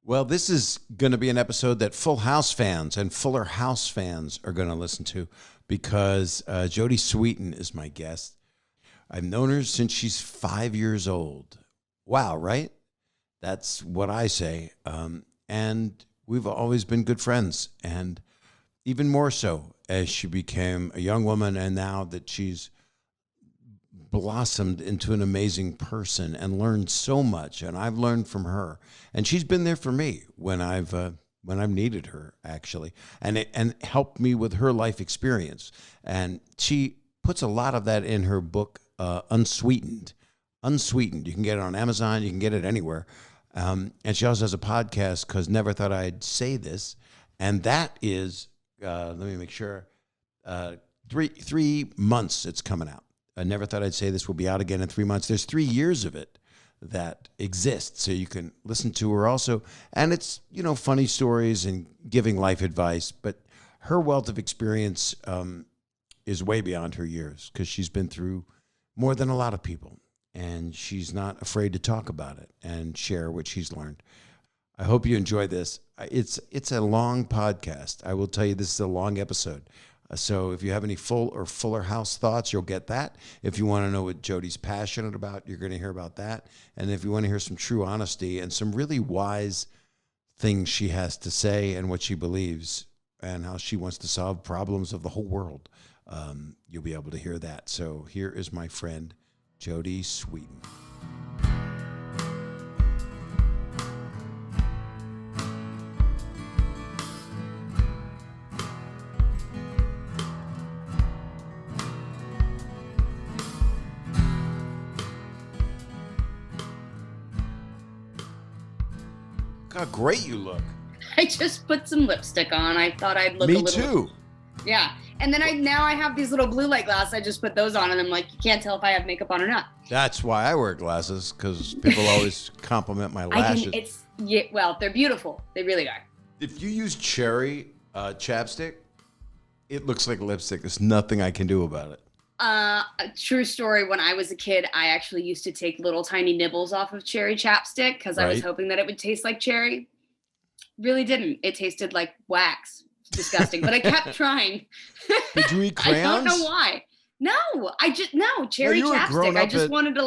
Well, this is going to be an episode that Full House fans and Fuller House fans are going to listen to because Jodie Sweetin is my guest. I've known her since she's 5 years old. Wow, right? That's what I say. And we've always been good friends, and even more so as she became a young woman, and now that she's blossomed into an amazing person and learned so much, and I've learned from her, and she's been there for me when I've needed her, actually, and helped me with her life experience. And she puts a lot of that in her book, Unsweetened. You can get it on Amazon, you can get it anywhere. And she also has a podcast, because Never Thought I'd Say This, and that is let me make sure, 3 months it's coming out. I Never Thought I'd Say This will be out again in 3 months. There's 3 years of it that exist, so you can listen to her also. And it's, funny stories and giving life advice, but her wealth of experience is way beyond her years, because she's been through more than a lot of people, and she's not afraid to talk about it and share what she's learned. I hope you enjoy this. It's a long podcast. I will tell you, this is a long episode. So if you have any full or Fuller House thoughts, you'll get that. If you want to know what Jodie's passionate about, you're going to hear about that. And if you want to hear some true honesty and some really wise things she has to say and what she believes and how she wants to solve problems of the whole world, you'll be able to hear that. So here is my friend, Jodie Sweetin. Look how great you look. I just put some lipstick on. I thought I'd look a little. Me too. Yeah. And then now I have these little blue light glasses. I just put those on, and I'm like, you can't tell if I have makeup on or not. That's why I wear glasses, because people always compliment my lashes. Well, they're beautiful. They really are. If you use cherry chapstick, it looks like lipstick. There's nothing I can do about it. A true story. When I was a kid, I actually used to take little tiny nibbles off of cherry chapstick because I was hoping that it would taste like cherry. Really didn't. It tasted like wax. It's disgusting. But I kept trying. Did you eat crayons? I don't know why. No, cherry chapstick. I just wanted to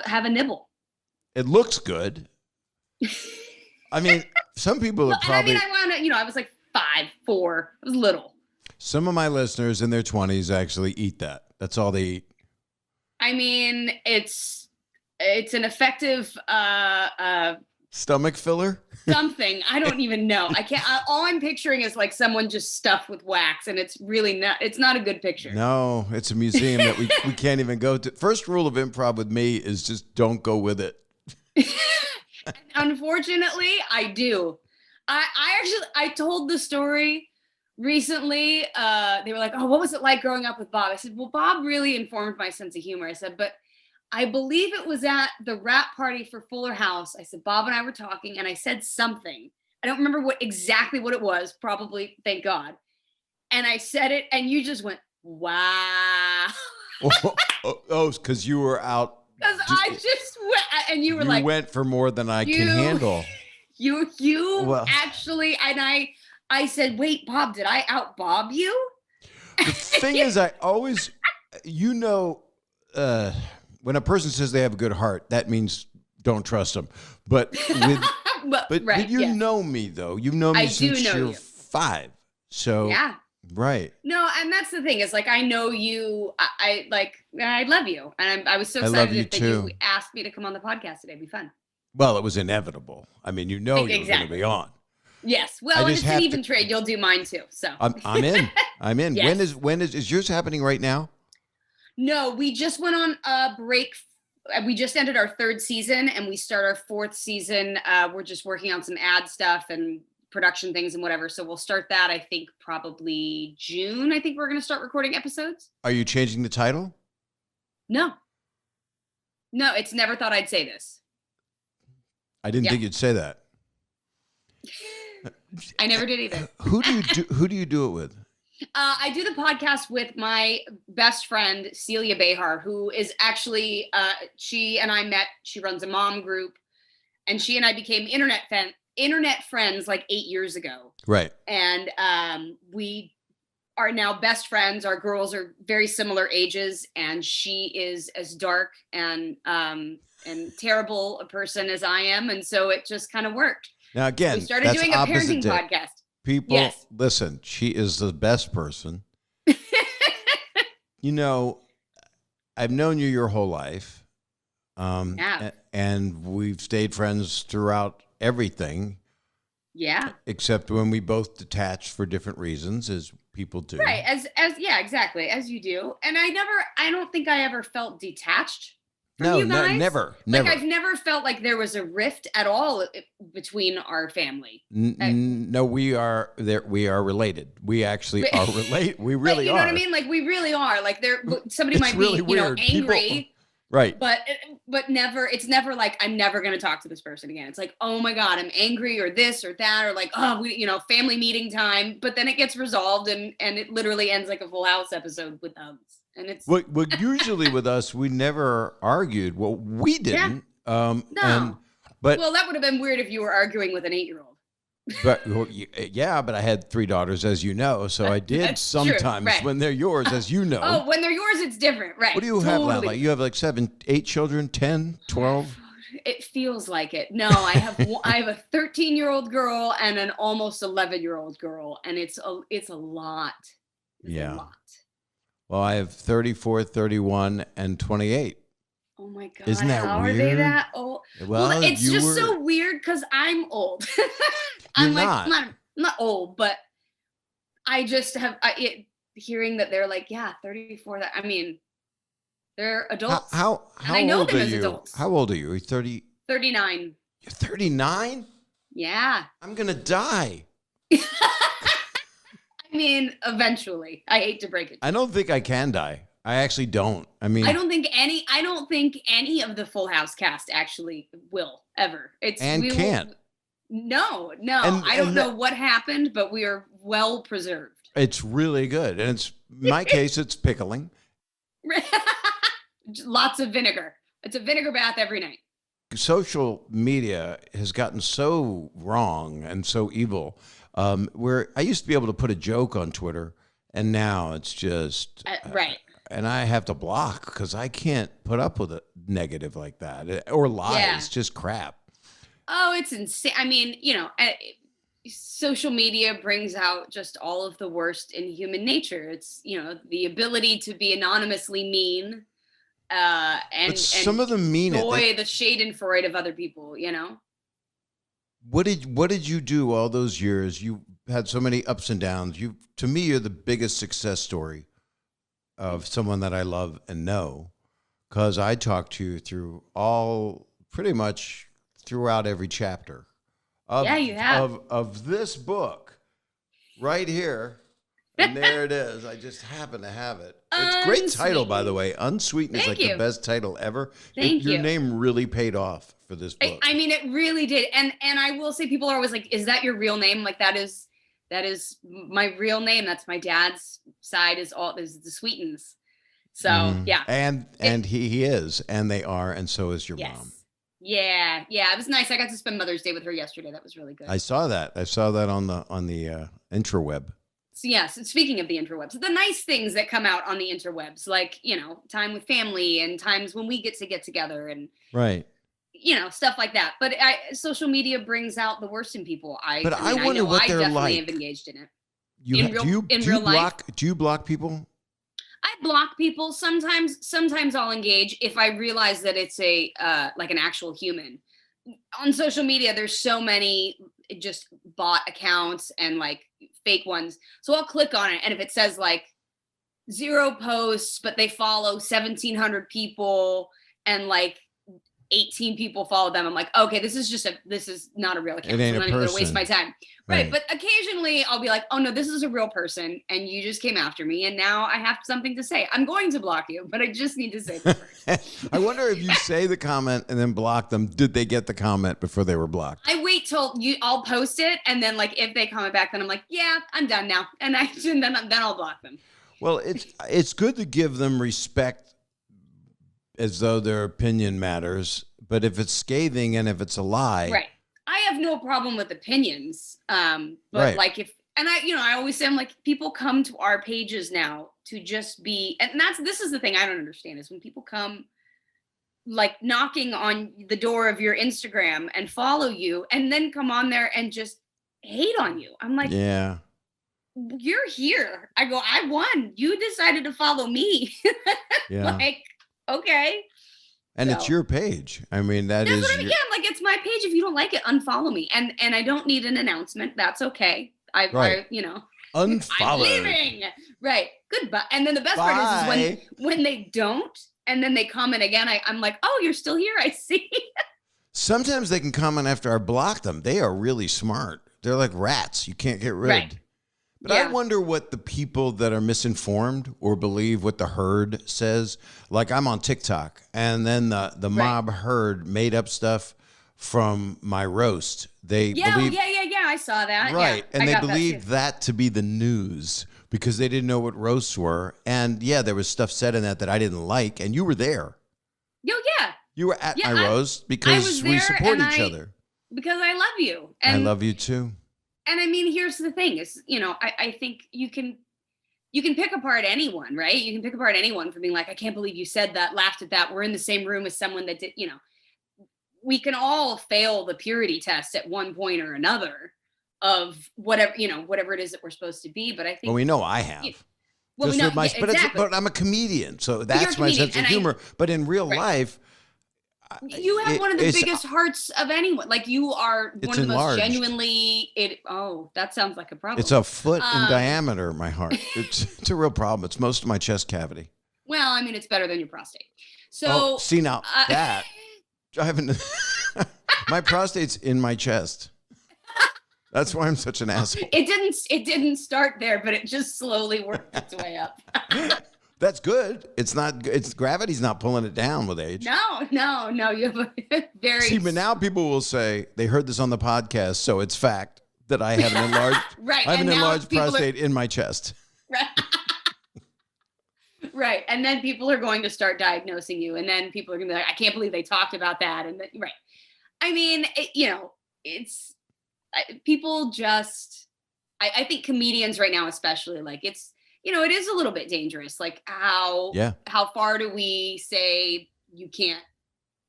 have a nibble. It looks good. I mean, some people are probably. I was like 5, 4. I was little. Some of my listeners in their 20s actually eat that. That's all they eat. I mean, it's an effective stomach filler? Something. I don't even know. I can't. All I'm picturing is like someone just stuffed with wax, and it's really not. It's not a good picture. No, it's a museum that we can't even go to. First rule of improv with me is just don't go with it. Unfortunately, I do. I told the story recently. They were like, "Oh, what was it like growing up with Bob?" I said, "Well, Bob really informed my sense of humor." I said, "But I believe it was at the wrap party for Fuller House." I said, "Bob and I were talking, and I said something. I don't remember exactly what it was. Probably, thank God." And I said it, and you just went, "Wow." Because you were out. Because I just went, and you were like, "You went for more than I can handle." Actually, and I said, "Wait, Bob, did I out Bob you?" The thing is, I always, when a person says they have a good heart, that means don't trust them. But know me though. You know me since you're 5. So yeah. Right. No, and that's the thing is like I know you. I love you, and I was so excited that you asked me to come on the podcast today. It'd be fun. Well, it was inevitable. I mean, you're going to be on. Yes. Well, if it's an even trade, you'll do mine too. So I'm in. I'm in. Yes. When is yours happening right now? No, we just went on a break. We just ended our 3rd season, and we start our 4th season. We're just working on some ad stuff and production things and whatever. So we'll start that, I think, probably June. I think we're going to start recording episodes. Are you changing the title? No, it's Never Thought I'd Say This. I didn't think you'd say that. I never did either. Who do you do it with? I do the podcast with my best friend, Celia Behar, who is actually, she and I met. She runs a mom group. and she and I became internet friends like 8 years ago. Right. And we are now best friends. Our girls are very similar ages, and she is as dark and terrible a person as I am, and so it just kind of worked. Now again, We started doing a parenting podcast. People, Yes. listen, she is the best person. You know, I've known you your whole life. Yeah. And we've stayed friends throughout everything. Yeah. Except when we both detached for different reasons, as people do. Right. As yeah, exactly. As you do. And I don't think I ever felt detached from you guys. Never. Like I've never felt like there was a rift at all between our family. No, we are related. We actually are related. We really you are. know what I mean? Like we really are. Like somebody might really be, weird. angry. People, right. But never, it's never like, I'm never going to talk to this person again. It's like, oh my God, I'm angry or this or that, or like, oh, family meeting time. But then it gets resolved and it literally ends like a Full House episode with hugs. And it's well, usually with us, we never argued. Well, we didn't. No. But well, that would have been weird if you were arguing with an 8-year-old. But yeah, but I had 3 daughters, as you know, so I did sometimes right. when they're yours, as you know. Oh, when they're yours, it's different, right? What do you have now? Like you have like 7, 8 children, 10, 12? It feels like it. No, I have a 13-year-old girl and an almost 11-year-old girl, and it's a lot. It's Yeah. a lot. Well, I have 34, 31, and 28. Oh my God. Isn't that how weird? Are they that old? Well, it's just so weird because I'm old. I'm not old, but I just have hearing that they're like, yeah, 34. That I mean, they're adults. How I know old them are as you? adults. How old are you? Are you 30? 39. You're 39? Yeah. I'm going to die. I mean, eventually. I hate to break it. I don't think I can die. I actually don't. I mean, I don't think any of the Full House cast actually will ever. Can't. No. I don't know what happened, but we are well preserved. It's really good. And in my case, it's pickling. Lots of vinegar. It's a vinegar bath every night. Social media has gotten so wrong and so evil. Where I used to be able to put a joke on Twitter, and now it's just right. And I have to block because I can't put up with a negative like that or lies. Yeah. Just crap. Oh, it's insane. I mean, social media brings out just all of the worst in human nature. It's the ability to be anonymously mean, and some of them mean enjoy the Schadenfreude of other people. What did you do all those years? You had so many ups and downs. To me, you're the biggest success story of someone that I love and know, because I talked to you through pretty much throughout every chapter you have of this book right here. And there it is. I just happen to have it. It's a great title, by the way. Unsweetened is the best title ever. Your name really paid off for this book. I mean, it really did. And I will say, people are always like, is that your real name? Like, that is my real name. That's my dad's side is the Sweetins. So yeah. And he is, and they are, and so is your mom. Yeah. It was nice. I got to spend Mother's Day with her yesterday. That was really good. I saw that on the intraweb. So yes, speaking of the interwebs, the nice things that come out on the interwebs, like, time with family and times when we get together and right. Stuff like that. But social media brings out the worst in people. I wonder what they're like. I definitely have engaged in it. Do you block people? I block people. Sometimes I'll engage if I realize that it's like an actual human. On social media, there's so many just bot accounts and like fake ones. So I'll click on it, and if it says like 0 posts, but they follow 1,700 people and like 18 people follow them, I'm like, okay, this is not a real account. It ain't so I'm a not even person. gonna waste my time. Right. But occasionally I'll be like, oh no, this is a real person and you just came after me and now I have something to say. I'm going to block you, but I just need to say it first. I wonder if you say the comment and then block them, did they get the comment before they were blocked? I wait till I'll post it, and then like if they comment back, then I'm like, yeah, I'm done now. And then I'll block them. Well, it's good to give them respect as though their opinion matters. But if it's scathing and if it's a lie, Right. I have no problem with opinions. But Right. like and I always say, I'm like, people come to our pages now to just be, and this is the thing I don't understand is when people come like knocking on the door of your Instagram and follow you and then come on there and just hate on you. I'm like, yeah. you're here. I go, I won. You decided to follow me. Yeah. Like, okay. And So- it's your page. I mean, That's is what I mean. Yeah, I'm like, it's my page. If you don't like it, unfollow me. And I don't need an announcement. That's okay. Right. I'm unfollow. leaving. Right. Goodbye. And then the best part is when they don't, and then they comment again, I'm like, oh, you're still here. I see. Sometimes they can comment after I block them. They are really smart. They're like rats. You can't get rid. Right. But I wonder what the people that are misinformed or believe what the herd says. Like I'm on TikTok, and then the mob herd made up stuff from my roast. They believe, I saw that. right, Yeah, and they believed that to be the news because they didn't know what roasts were. And there was stuff said in that I didn't like, and you were there. Yo, yeah. You were at my roast because we support each other. Because I love you. And I love you too. And I mean, here's the thing is, I think you can pick apart anyone, right? You can pick apart anyone for being like, I can't believe you said that, laughed at that. We're in the same room as someone that did, we can all fail the purity test at one point or another of whatever it is that we're supposed to be. But I think, well, we know I have. Well, we know, but I'm a comedian, so that's my sense of humor. But in real life, you have one of the biggest hearts of anyone. Like you are one of the most genuinely. That sounds like a problem. It's a foot in diameter. My heart. It's a real problem. It's most of my chest cavity. Well, I mean, it's better than your prostate. So see now that I haven't. My prostate's in my chest. That's why I'm such an asshole. It didn't start there, but it just slowly worked its way up. That's good. It's not. It's gravity's not pulling it down with age. No. You have a very. See, but now people will say they heard this on the podcast, so it's fact that I have an enlarged. Right. I have an enlarged prostate in my chest. Right. Right, and then people are going to start diagnosing you, and then people are going to be like, I can't believe they talked about that, and right. I mean, it's people just. I think comedians right now, especially, like it's. It is a little bit dangerous. Like how far do we say you can't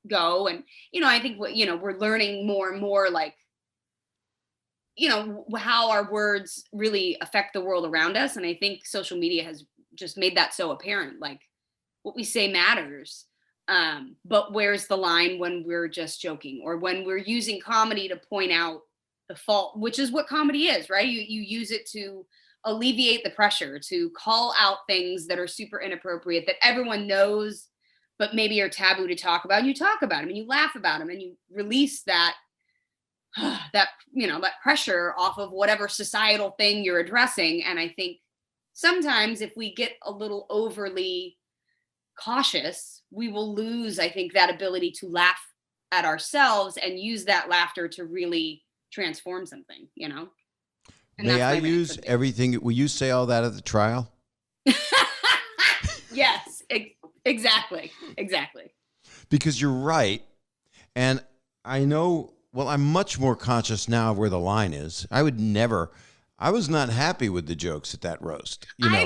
go? And, I think we're learning more and more like, how our words really affect the world around us. And I think social media has just made that so apparent. Like what we say matters. But where's the line when we're just joking or when we're using comedy to point out the fault, which is what comedy is, right? You use it to alleviate the pressure, to call out things that are super inappropriate that everyone knows but maybe are taboo to talk about. And you talk about them and you laugh about them and you release that that pressure off of whatever societal thing you're addressing. And I think sometimes if we get a little overly cautious, we will lose, I think, that ability to laugh at ourselves and use that laughter to really transform something, And may I use everything? Will you say all that at the trial? Yes, exactly. Because you're right. And I know, well, I'm much more conscious now of where the line is. I was not happy with the jokes at that roast. I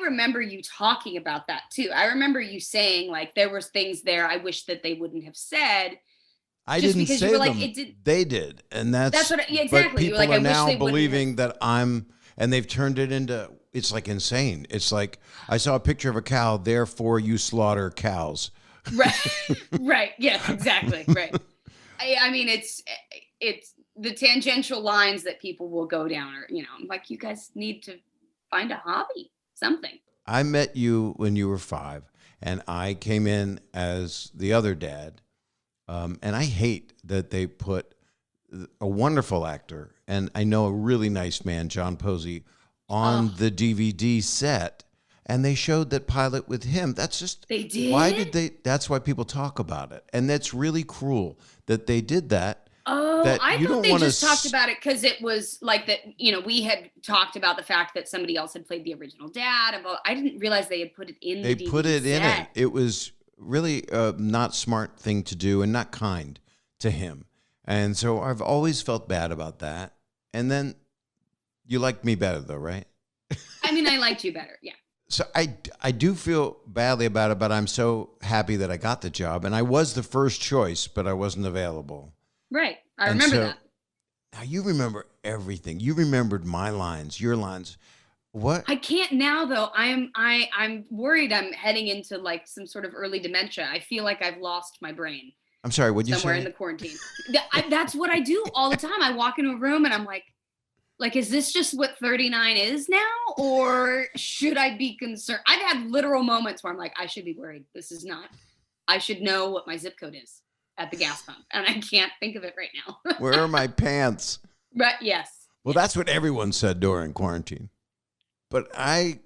remember you talking about that too. I remember you saying like there was things there I wish that they wouldn't have said. I didn't say them. They did. And that's what, exactly. But people are now believing that and they've turned it into, it's like insane. It's like, I saw a picture of a cow, therefore you slaughter cows. Right. Right. Yes, exactly. Right. I mean, it's the tangential lines that people will go down or, like you guys need to find a hobby, something. I met you when you were 5 and I came in as the other dad. And I hate that they put a wonderful actor and I know a really nice man, John Posey, on the DVD set, and they showed that pilot with him. That's just they did. Why did they? That's why people talk about it, and that's really cruel that they did that. Oh, I thought they just talked about it because it was like that. We had talked about the fact that somebody else had played the original dad. I didn't realize they had put it in. They put it in it. It was. really not smart thing to do and not kind to him. And so I've always felt bad about that. And then you liked me better though, right? I mean, I liked you better. Yeah. So I do feel badly about it, but I'm so happy that I got the job. And I was the first choice, but I wasn't available. Right. I And remember so that. now you remember everything. You remembered my lines, your lines. What? I can't now though. I'm worried I'm heading into like some sort of early dementia. I feel like I've lost my brain I'm sorry, what'd you somewhere say? in the quarantine. That's what I do all the time. I walk into a room and I'm like, is this just what 39 is now? Or should I be concerned? I've had literal moments where I'm like, I should be worried. This is not, I should know what my zip code is at the gas pump. And I can't think of it right now. Where are my pants? But yes. Well, that's what everyone said during quarantine. But I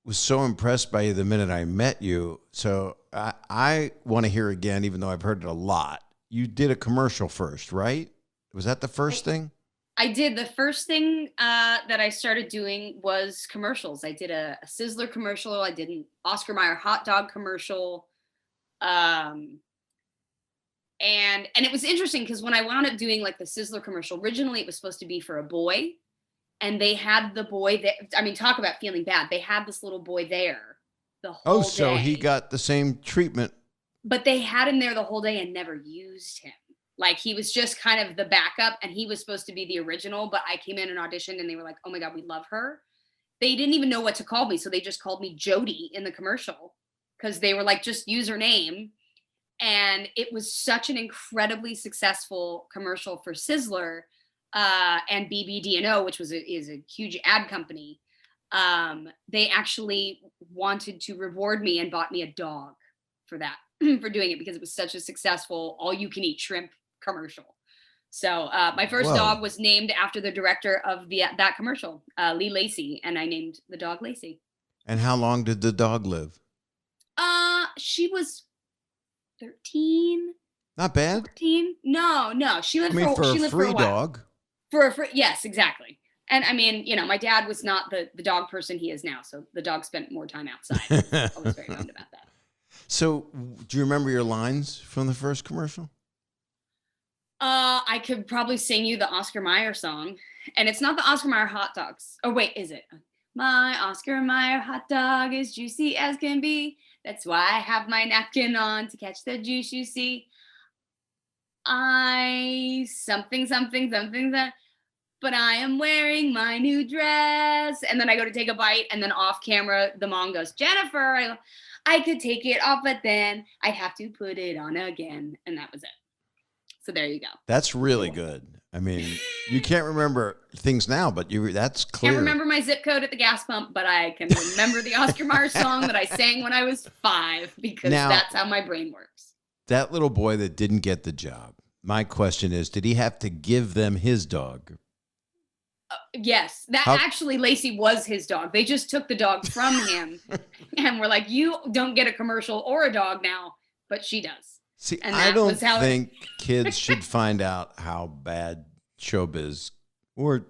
was so impressed by you the minute I met you. So I want to hear again, even though I've heard it a lot. You did a commercial first, right? Was that the first thing? I did. The first thing that I started doing was commercials. I did a Sizzler commercial. I did an Oscar Mayer hot dog commercial. And it was interesting because when I wound up doing like the Sizzler commercial, originally it was supposed to be for a boy. And they had the boy that, I mean, talk about feeling bad. They had this little boy there the whole Oh, so day. he got the same treatment. But they had him there the whole day and never used him. Like he was just kind of the backup and he was supposed to be the original, but I came in and auditioned and they were like, oh my God, we love her. They didn't even know what to call me. So they just called me Jodie in the commercial because they were like, just use her name. And it was such an incredibly successful commercial for Sizzler and BBD&O, which is a huge ad company. They actually wanted to reward me and bought me a dog for that, for doing it because it was such a successful all-you-can-eat shrimp commercial. So my first dog was named after the director of that commercial, Lee Lacey, and I named the dog Lacey. And how long did the dog live? She was 13. Not bad. 14? No. She lived for she a lived free for a while. dog. Yes, exactly. And I mean, you know, my dad was not the dog person he is now, so the dog spent more time outside. I was very bummed about that. So, do you remember your lines from the first commercial? I could probably sing you the Oscar Mayer song, and it's not the Oscar Mayer hot dogs. Oh wait, is it? My Oscar Mayer hot dog is juicy as can be. That's why I have my napkin on to catch the juice you see. Something that, but I am wearing my new dress. And then I go to take a bite, and then off camera, the mom goes, Jennifer, I could take it off, but then I'd have to put it on again. And that was it. So there you go. That's really good. I mean, you can't remember things now, but that's clear. Can't remember my zip code at the gas pump, but I can remember the Oscar Mayer song that I sang when I was 5 because that's how my brain works. That little boy that didn't get the job, my question is, did he have to give them his dog? Yes. Actually, Lacey was his dog. They just took the dog from him and were like, you don't get a commercial or a dog now, but she does. See, I don't think kids should find out how bad showbiz or,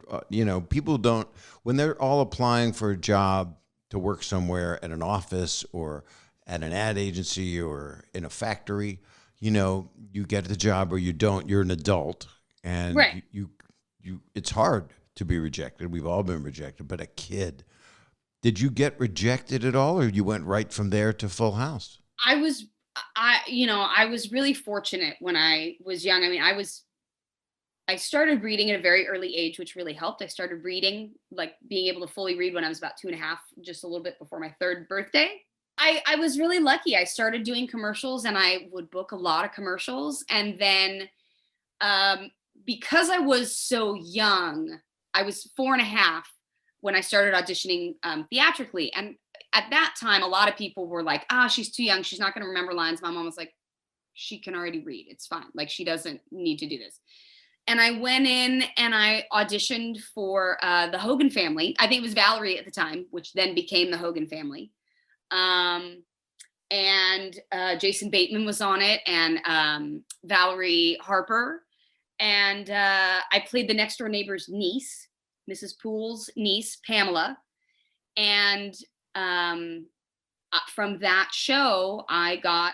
people don't, when they're all applying for a job to work somewhere at an office or at an ad agency or in a factory, you get the job or you don't, you're an adult and right. you it's hard to be rejected. We've all been rejected, but a kid, did you get rejected at all or you went right from there to Full House? I was really fortunate when I was young. I mean, I started reading at a very early age, which really helped. I started reading, like being able to fully read when I was about 2.5, just a little bit before my 3rd birthday. I was really lucky. I started doing commercials and I would book a lot of commercials. And then because I was so young, I was 4.5 when I started auditioning theatrically. And at that time, a lot of people were like, she's too young. She's not going to remember lines. My mom was like, she can already read. It's fine. Like, she doesn't need to do this. And I went in and I auditioned for the Hogan Family. I think it was Valerie at the time, which then became the Hogan Family. And Jason Bateman was on it and Valerie Harper. And I played the next door neighbor's niece, Mrs. Poole's niece, Pamela. And from that show, I got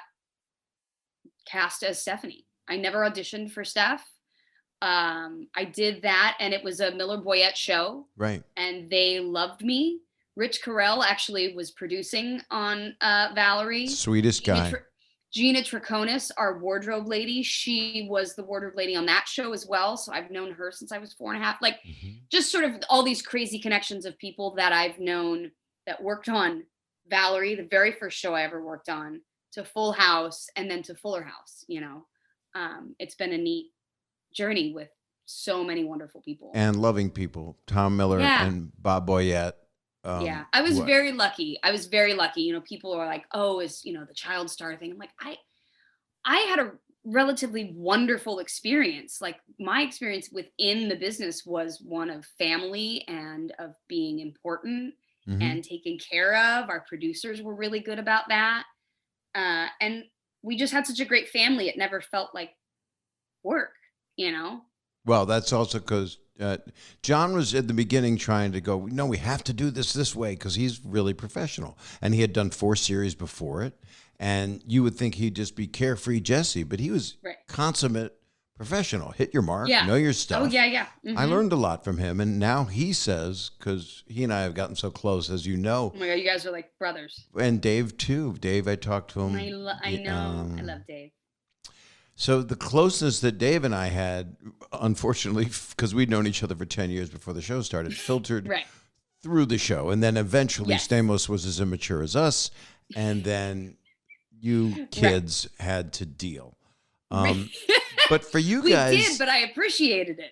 cast as Stephanie. I never auditioned for Steph. I did that, and it was a Miller Boyette show, Right. and they loved me. Rich Carell actually was producing on Valerie. Sweetest guy. Gina Traconis, our wardrobe lady, she was the wardrobe lady on that show as well. So I've known her since I was 4.5. Like, just sort of all these crazy connections of people that I've known that worked on Valerie, the very first show I ever worked on, to Full House, and then to Fuller House. You know, it's been a neat journey with so many wonderful people and loving people. Tom Miller and Bob Boyette. Yeah, I was very lucky. You know, people are like, "Oh, is the child star thing?" I'm like, I had a relatively wonderful experience. Like, my experience within the business was one of family and of being important and taken care of. Our producers were really good about that, and we just had such a great family. It never felt like work, you know. Well, that's also because John was at the beginning trying to go, no, we have to do this way, because he's really professional. And he had done 4 series before it. And you would think he'd just be carefree Jesse, but he was consummate professional. Hit your mark, know your stuff. Oh, yeah. I learned a lot from him. And now he says, because he and I have gotten so close, as you know. Oh my God, you guys are like brothers. And Dave, too. Dave, I talked to him. I know. I love Dave. So the closeness that Dave and I had, unfortunately, because we'd known each other for 10 years before the show started, filtered through the show. And then eventually Stamos was as immature as us. And then you kids had to deal. But for you guys... We did, but I appreciated it.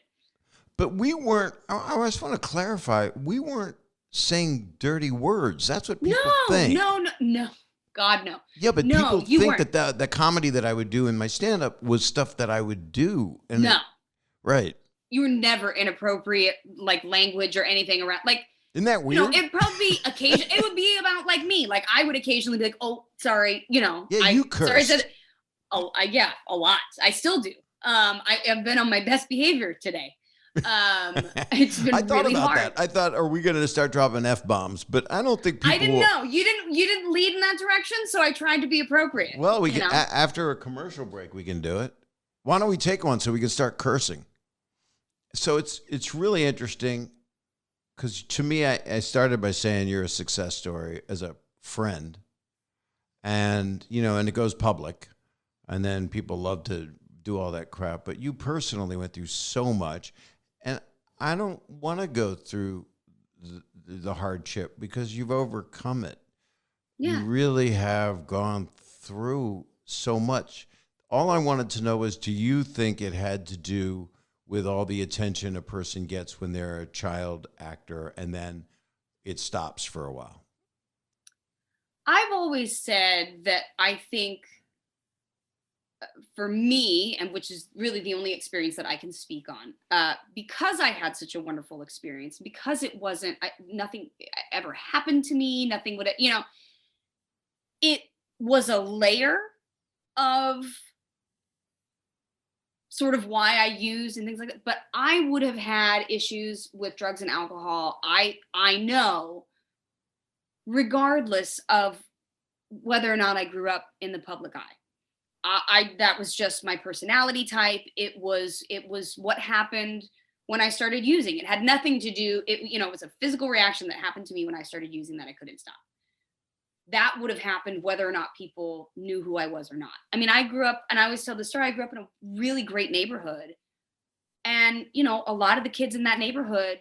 But we weren't... I just want to clarify. We weren't saying dirty words. That's what people think. No. God, no. Yeah, but people think that the comedy that I would do in my stand-up was stuff that I would do. And no. Right. You were never inappropriate, like, language or anything around. Like, isn't that weird? You know, it'd probably be it would be about, like, me. Like, I would occasionally be like, oh, sorry, you know. Yeah, you cursed. Sorry, I said, a lot. I still do. I have been on my best behavior today. It's been I thought really about hard. that. I thought, are we going to start dropping F-bombs? But I don't think people... I didn't know. You didn't lead in that direction, so I tried to be appropriate. Well, we can, after a commercial break, we can do it. Why don't we take one so we can start cursing? So it's really interesting, because to me, I started by saying you're a success story as a friend. And, and it goes public. And then people love to do all that crap. But you personally went through so much. And I don't want to go through the hardship, because you've overcome it. Yeah. You really have gone through so much. All I wanted to know was, do you think it had to do with all the attention a person gets when they're a child actor and then it stops for a while? I've always said that I think for me, and which is really the only experience that I can speak on, because I had such a wonderful experience, because it wasn't, nothing ever happened to me, nothing would, it was a layer of sort of why I use and things like that. But I would have had issues with drugs and alcohol, I know, regardless of whether or not I grew up in the public eye. That was just my personality type. It was what happened when I started using. It had nothing to do, it was a physical reaction that happened to me when I started using that I couldn't stop. That would have happened whether or not people knew who I was or not. I mean, I grew up, and I always tell the story, I grew up in a really great neighborhood. And, a lot of the kids in that neighborhood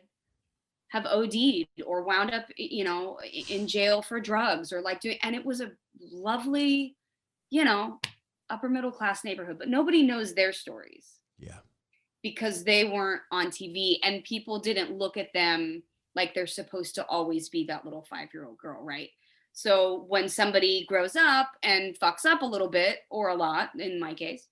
have OD'd or wound up, in jail for drugs or and it was a lovely, upper middle class neighborhood, but nobody knows their stories. Yeah. Because they weren't on TV, and people didn't look at them like they're supposed to always be that little 5-year-old girl, right? So when somebody grows up and fucks up a little bit, or a lot in my case,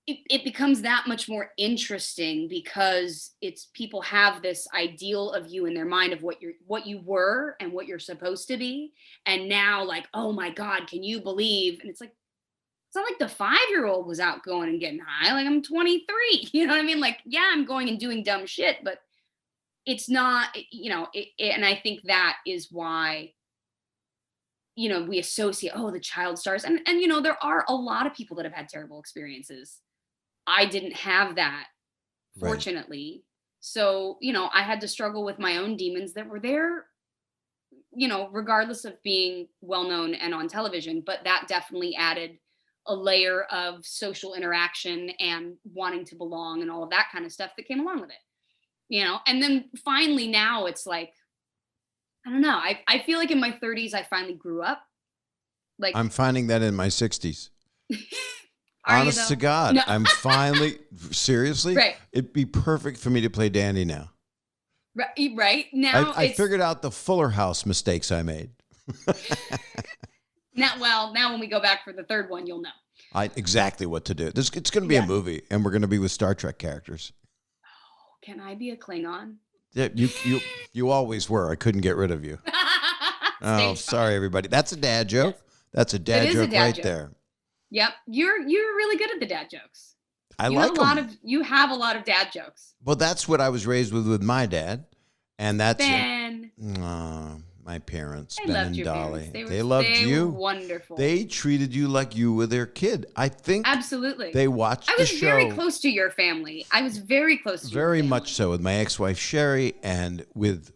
it becomes that much more interesting, because people have this ideal of you in their mind of what you were and what you're supposed to be. And now, like, oh my God, can you believe? And it's like, it's not like the 5-year-old was out going and getting high. Like, I'm 23, you know what I mean? Like, yeah, I'm going and doing dumb shit, but it's not, and I think that is why, we associate, oh, the child stars. And, there are a lot of people that have had terrible experiences. I didn't have that, Right. fortunately. So, I had to struggle with my own demons that were there, regardless of being well known and on television. But that definitely added a layer of social interaction and wanting to belong and all of that kind of stuff that came along with it. And then finally now it's like, I don't know. I feel like in my 30s, I finally grew up. Like, I'm finding that in my 60s. are you Honest though? to God, No. I'm finally, seriously, Right. it'd be perfect for me to play Dandy now. Right. Now I figured out the Fuller House mistakes I made. now when we go back for the third one, you'll know. Exactly what to do. It's going to be a movie, and we're going to be with Star Trek characters. Can I be a Klingon? Yeah, you always were. I couldn't get rid of you. Oh, sorry, everybody. That's a dad joke. Yes. That's a dad joke right there. Yep, you're really good at the dad jokes. I like them. You have a lot of dad jokes. Well, that's what I was raised with my dad, and that's Ben. my parents, I Ben loved and your Dolly. parents. They loved you. Were wonderful. They treated you like you were their kid. I think absolutely. They watched the show. I was very close to your family. I was very close to very your family. much so with my ex-wife Sherry and with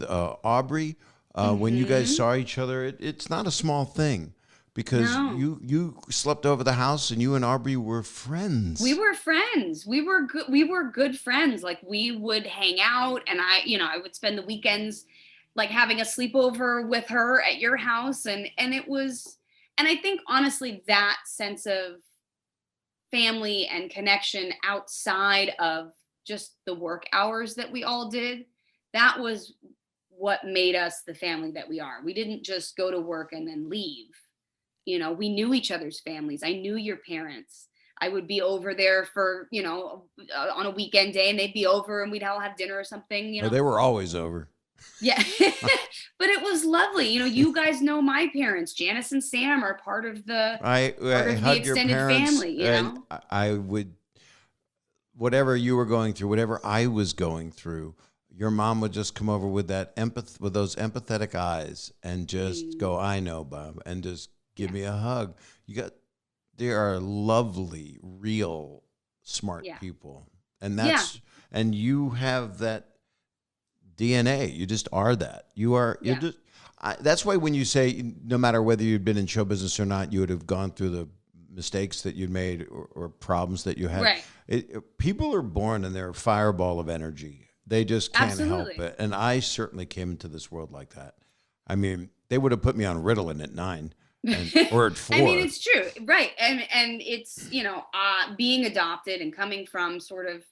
Aubrey. When you guys saw each other, it's not a small thing. Because you slept over the house and you and Aubrey were friends. We were friends. We were good friends. Like, we would hang out, and I would spend the weekends like having a sleepover with her at your house, and it was, and I think honestly that sense of family and connection outside of just the work hours that we all did, that was what made us the family that we are. We didn't just go to work and then leave. We knew each other's families. I knew your parents. I would be over there for, on a weekend day, and they'd be over and we'd all have dinner or something, Oh, they were always over. Yeah. But it was lovely. You guys know my parents. Janice and Sam are part of the extended family, I would, whatever you were going through, whatever I was going through, your mom would just come over with with those empathetic eyes and just go, I know, Bob, and just give me a hug. They are lovely, real, smart people. And and you have that DNA. You just are that. You're just, that's why when you say, no matter whether you'd been in show business or not, you would have gone through the mistakes that you'd made or problems that you had. Right. People are born and they're a fireball of energy. They just can't help Absolutely. it. And I certainly came into this world like that. I mean, they would have put me on Ritalin at 9 or at 4. I mean, it's true. Right. And it's, being adopted and coming from sort of,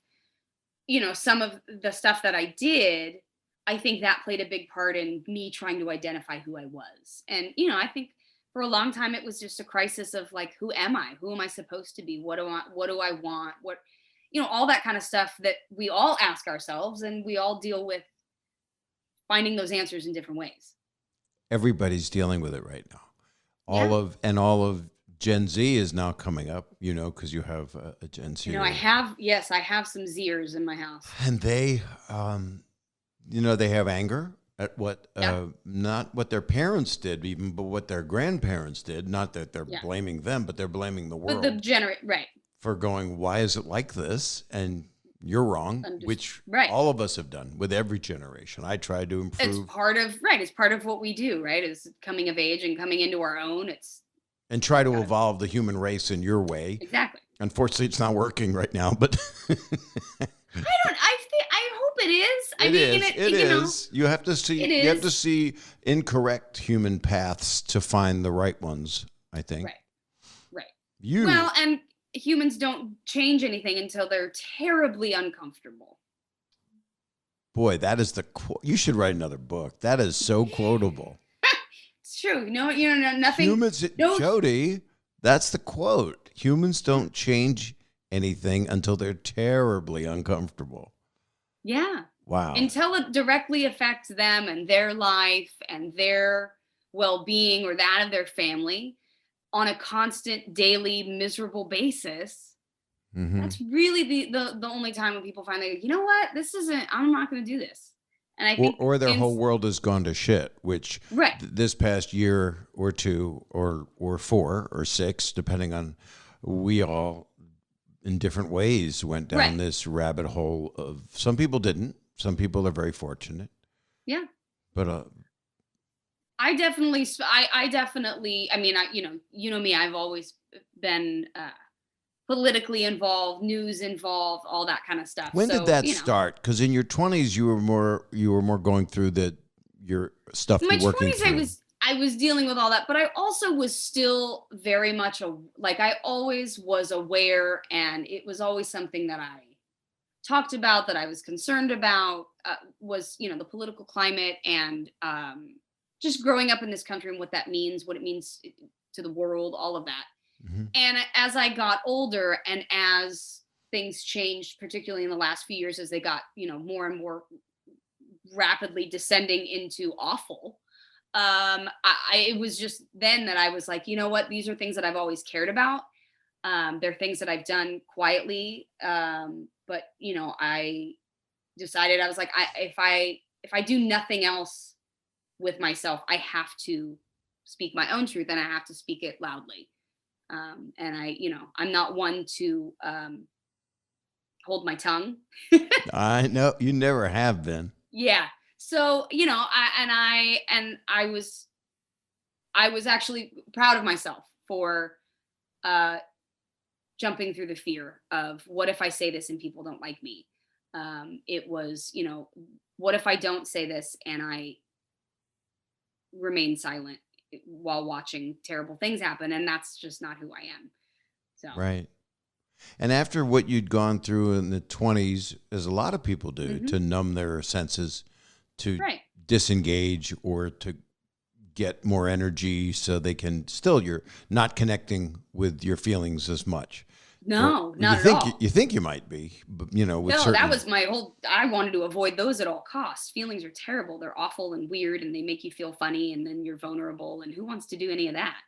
some of the stuff that I did, I think that played a big part in me trying to identify who I was. And, I think for a long time, it was just a crisis of like, who am I? Who am I supposed to be? What do I want? What, all that kind of stuff that we all ask ourselves, and we all deal with finding those answers in different ways. Everybody's dealing with it right now. All of Gen Z is now coming up, because you have a Gen Z. I have some Zers in my house. And they, they have anger at what, not what their parents did even, but what their grandparents did. Not that they're blaming them, but they're blaming the world. But right. For going, why is it like this? And you're wrong, which all of us have done with every generation. I tried to improve. It's part of what we do, right? Is coming of age and coming into our own. And try to evolve the human race in your way. Exactly. Unfortunately, it's not working right now, but I hope it is. It is. You have to see. You have to see incorrect human paths to find the right ones, I think. Right. Well, and humans don't change anything until they're terribly uncomfortable. Boy, that is the quote. You should write another book. That is so quotable. It's true. Nothing. Humans, Jodie, that's the quote. Humans don't change anything until they're terribly uncomfortable. Yeah. Wow. Until it directly affects them and their life and their well-being or that of their family on a constant, daily, miserable basis. Mm-hmm. That's really the only time when people find that, you know what, I'm not going to do this. And I or think their whole world has gone to shit, which right. This past year or two or 4 or 6, depending on, we all in different ways went down Right. this rabbit hole of, some people didn't. Some people are very fortunate. Yeah. But I definitely, I mean, you know me, I've always been politically involved, news involved, all that kind of stuff. when did So, that start? Because in your 20s, you were more going through your stuff in my you're working 20s, through. I was dealing with all that, but I also was still very much I always was aware, and it was always something that I talked about, that I was concerned about, was, the political climate, and just growing up in this country and what that means, what it means to the world, all of that. Mm-hmm. And as I got older, and as things changed, particularly in the last few years, as they got, more and more rapidly descending into awful, it was just then that I was like, you know what, these are things that I've always cared about. They're things that I've done quietly. But I decided, I was like, if I do nothing else with myself, I have to speak my own truth, and I have to speak it loudly. And I'm not one to hold my tongue. I know you never have been. Yeah. So, I was actually proud of myself for jumping through the fear of, what if I say this and people don't like me? It was, what if I don't say this and I remain silent while watching terrible things happen? And that's just not who I am. So, Right. And after what you'd gone through in the 20s, as a lot of people do, mm-hmm. to numb their senses, to right. disengage, or to get more energy so they can still, you're not connecting with your feelings as much. No, not at all. You think you might be, but, with no, certain... that was my whole, I wanted to avoid those at all costs. Feelings are terrible. They're awful and weird, and they make you feel funny, and then you're vulnerable, and who wants to do any of that,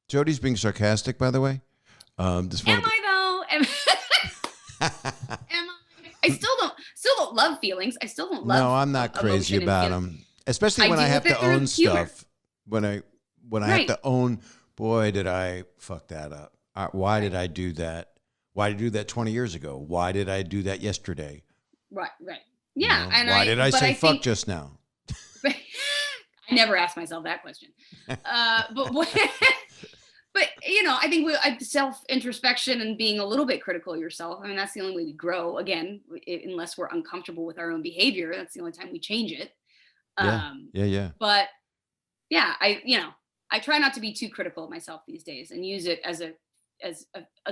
Jodie's being sarcastic, by the way. Am I though? Am I? I still don't love feelings. I still don't love. No, I'm not crazy about them, especially when I have to own stuff. When I have to own, boy, did I fuck that up. Why did I do that? Why did I do that 20 years ago? Why did I do that yesterday? Right. Yeah. And why did I say fuck just now? I never asked myself that question. But I think self-introspection and being a little bit critical of yourself, I mean, that's the only way we grow. Again, unless we're uncomfortable with our own behavior, that's the only time we change it. Yeah. But yeah, I try not to be too critical of myself these days, and use it as a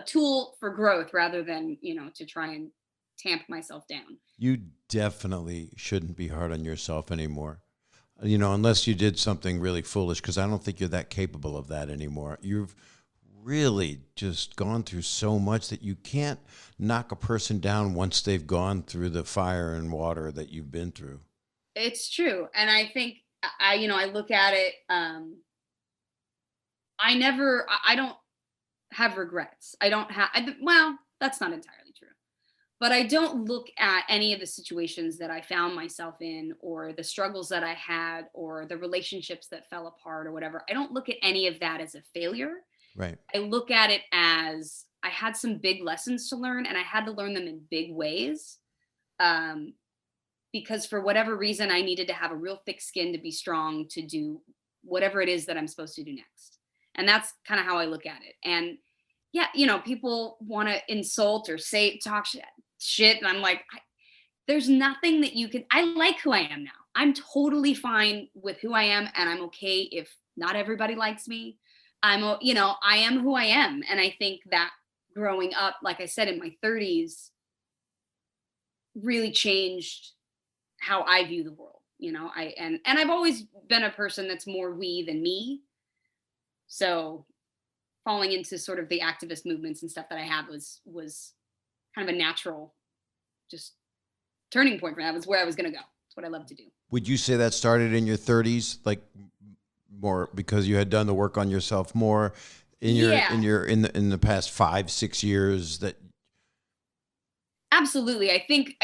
tool for growth, rather than, to try and tamp myself down. You definitely shouldn't be hard on yourself anymore. Unless you did something really foolish, because I don't think you're that capable of that anymore. You've really just gone through so much that you can't knock a person down once they've gone through the fire and water that you've been through. It's true. And I think, I look at it, I don't have regrets. Well, that's not entirely true. But I don't look at any of the situations that I found myself in, or the struggles that I had, or the relationships that fell apart, or whatever. I don't look at any of that as a failure. Right. I look at it as, I had some big lessons to learn, and I had to learn them in big ways. Because for whatever reason, I needed to have a real thick skin to be strong, to do whatever it is that I'm supposed to do next. And that's kind of how I look at it. And yeah, people want to insult or talk shit. And I'm like, there's nothing that you can, I like who I am now. I'm totally fine with who I am. And I'm okay if not everybody likes me. I am who I am. And I think that growing up, like I said, in my 30s, really changed how I view the world. And I've always been a person that's more we than me. So falling into sort of the activist movements and stuff that I had was kind of a natural just turning point for me. That was where I was going to go. It's what I love to do. Would you say that started in your 30s, like more because you had done the work on yourself more in the past 5-6 years? That absolutely. I think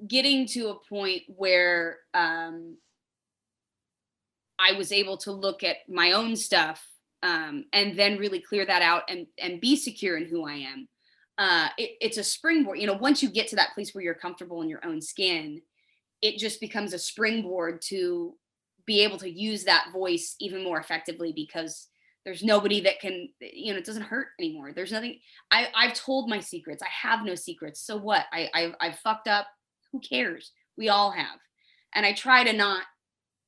getting to a point where I was able to look at my own stuff and then really clear that out and be secure in who I am. It's a springboard. Once you get to that place where you're comfortable in your own skin, it just becomes a springboard to be able to use that voice even more effectively, because there's nobody that can, it doesn't hurt anymore. There's nothing. I've told my secrets. I have no secrets. So what? I've fucked up. Who cares? We all have. And I try to not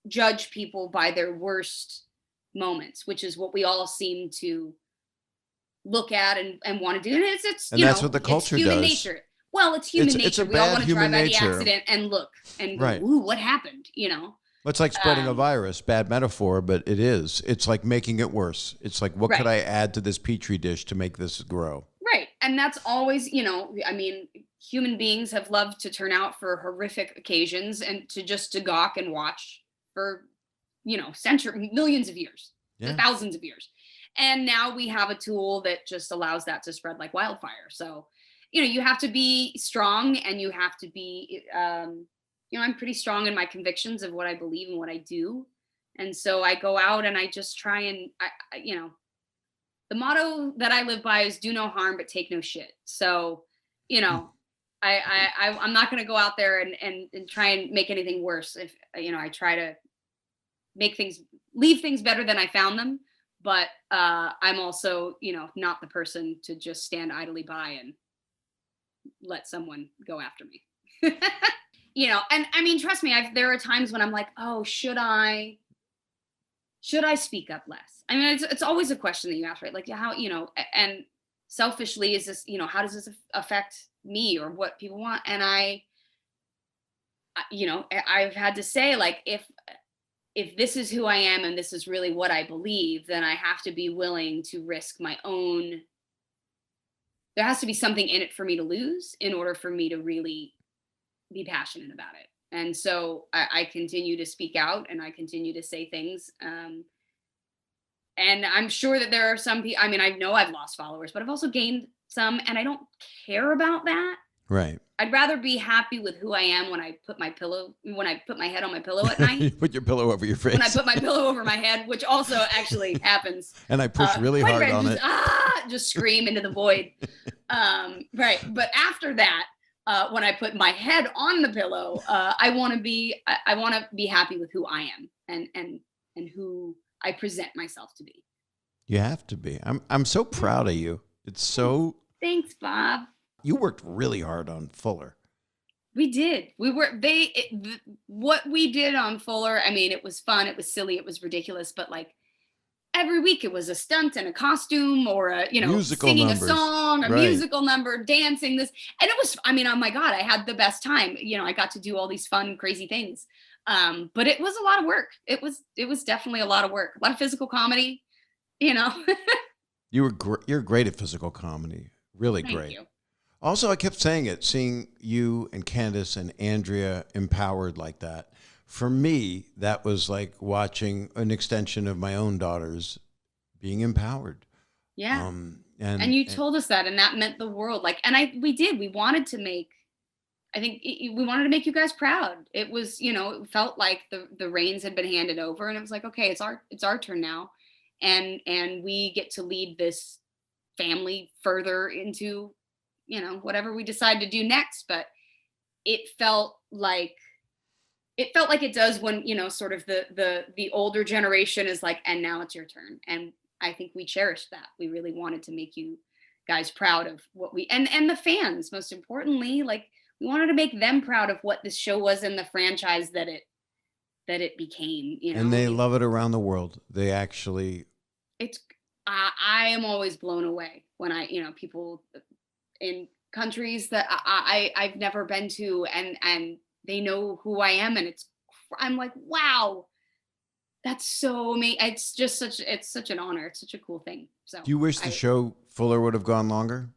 judge people by their worst moments, which is what we all seem to look at and want to do. And it's and that's what the culture it's human does. Nature. Well, it's human nature. It's a we all bad want to drive human by the nature. accident and look and go, Right. ooh, what happened? It's like spreading a virus, bad metaphor, but it is. It's like making it worse. It's like, what could I add to this petri dish to make this grow? Right. And that's always, human beings have loved to turn out for horrific occasions and to gawk and watch for, millions of years, thousands of years. And now we have a tool that just allows that to spread like wildfire. So, you have to be strong, and you have to be, I'm pretty strong in my convictions of what I believe and what I do. And so I go out and I just try and, the motto that I live by is do no harm, but take no shit. So, I'm not going to go out there and try and make anything worse. If, I try to leave things better than I found them. But I'm also, not the person to just stand idly by and let someone go after me. And I mean, trust me, there are times when I'm like, oh, should I speak up less? I mean, it's always a question that you ask, right? Like, how, and selfishly, is this, how does this affect me or what people want? And I've had to say, like, if this is who I am and this is really what I believe, then I have to be willing to risk my own. There has to be something in it for me to lose in order for me to really be passionate about it. And so I continue to speak out and I continue to say things. And I'm sure that there are some people, I mean, I know I've lost followers, but I've also gained some, and I don't care about that. Right. I'd rather be happy with who I am when I put my head on my pillow at night. You put your pillow over your face. When I put my pillow over my head, which also actually happens. And I push really hard on it. Just scream into the void. Right. But after that, when I put my head on the pillow, I want to be happy with who I am and who I present myself to be. You have to be. I'm so proud of you. It's so. Thanks, Bob. You worked really hard on Fuller. We did. What we did on Fuller, I mean, it was fun. It was silly. It was ridiculous. But like every week it was a stunt and a costume or musical singing numbers. A song, a Right. musical number, dancing this. And it was, I mean, oh my God, I had the best time. I got to do all these fun, crazy things. But it was a lot of work. It was definitely a lot of work, a lot of physical comedy, You're great at physical comedy. Really Thank great. you. Also, I kept saying it, seeing you and Candace and Andrea empowered like that. For me, that was like watching an extension of my own daughters being empowered. Yeah. And you told us that, and that meant the world. Like, and we wanted to make, we wanted to make you guys proud. It was, it felt like the reins had been handed over, and it was like, okay, it's our turn now. And we get to lead this family further into, whatever we decide to do next. But it felt like it does when, sort of the older generation is like, and now it's your turn. And I think we cherished that. We really wanted to make you guys proud of what and the fans, most importantly, like we wanted to make them proud of what this show was and the franchise that it became, And they love it around the world. They actually. I am always blown away when people in countries that I've never been to and they know who I am, and I'm like, wow, that's so amazing. It's such an honor. It's such a cool thing. So Do you wish the show Fuller would have gone longer?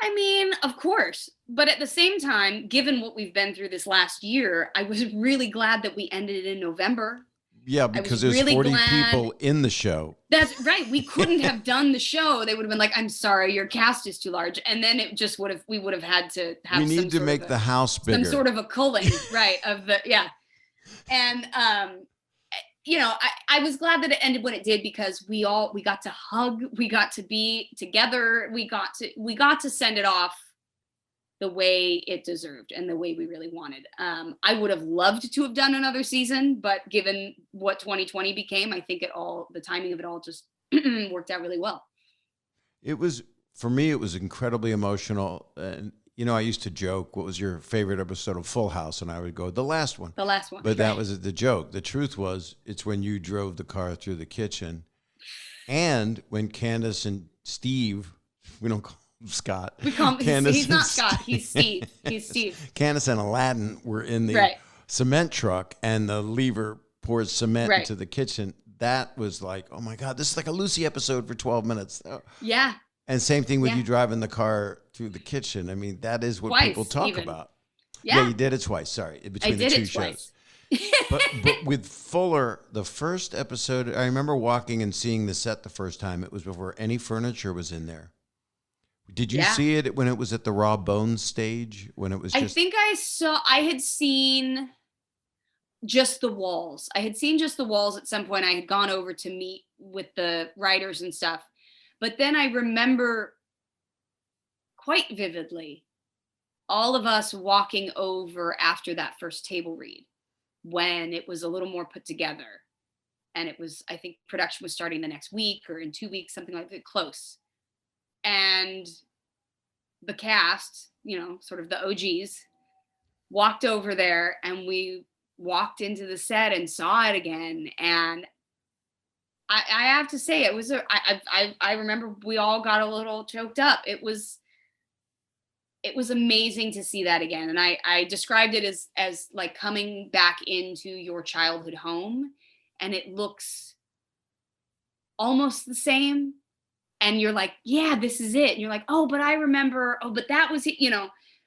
I mean, of course, but at the same time, given what we've been through this last year, I was really glad that we ended it in November. Yeah, because there's really 40 glad. people in the show. That's right. We couldn't have done the show. They would have been like, I'm sorry, your cast is too large. And then it just we would have had to have we need to make the house bigger. Some sort of a culling, right, of the, yeah. And, I was glad that it ended when it did, because we got to hug, we got to be together, we got to send it off the way it deserved and the way we really wanted. I would have loved to have done another season, but given what 2020 became, I think the timing of it all just worked out really well. For me, it was incredibly emotional. And, I used to joke, what was your favorite episode of Full House? And I would go, the last one. The last one. But that was the joke. The truth was, it's when you drove the car through the kitchen, and when Candace and Steve, we don't call Scott. We call him, he's not Scott. He's Steve. He's Steve. Candace and Aladdin were in the cement truck, and the lever pours cement into the kitchen. That was like, oh my God, this is like a Lucy episode for 12 minutes. Yeah. And same thing with you driving the car through the kitchen. I mean, that is what people talk about. Yeah, you did it twice. Sorry, between the two shows. but with Fuller, the first episode, I remember walking and seeing the set the first time. It was before any furniture was in there. Did you see it when it was at the Raw Bones stage? When it was just... I had seen just the walls. I had seen just the walls at some point. I had gone over to meet with the writers and stuff. But then I remember quite vividly all of us walking over after that first table read, when it was a little more put together. And it was, I think production was starting the next week or in 2 weeks, something like that, close. And the cast, sort of the OGs, walked over there, and we walked into the set and saw it again. And I have to say, it was I remember we all got a little choked up. It was amazing to see that again. And I described it as like coming back into your childhood home, and it looks almost the same. And you're like, yeah, this is it. And you're like, oh, but I remember, but that was it,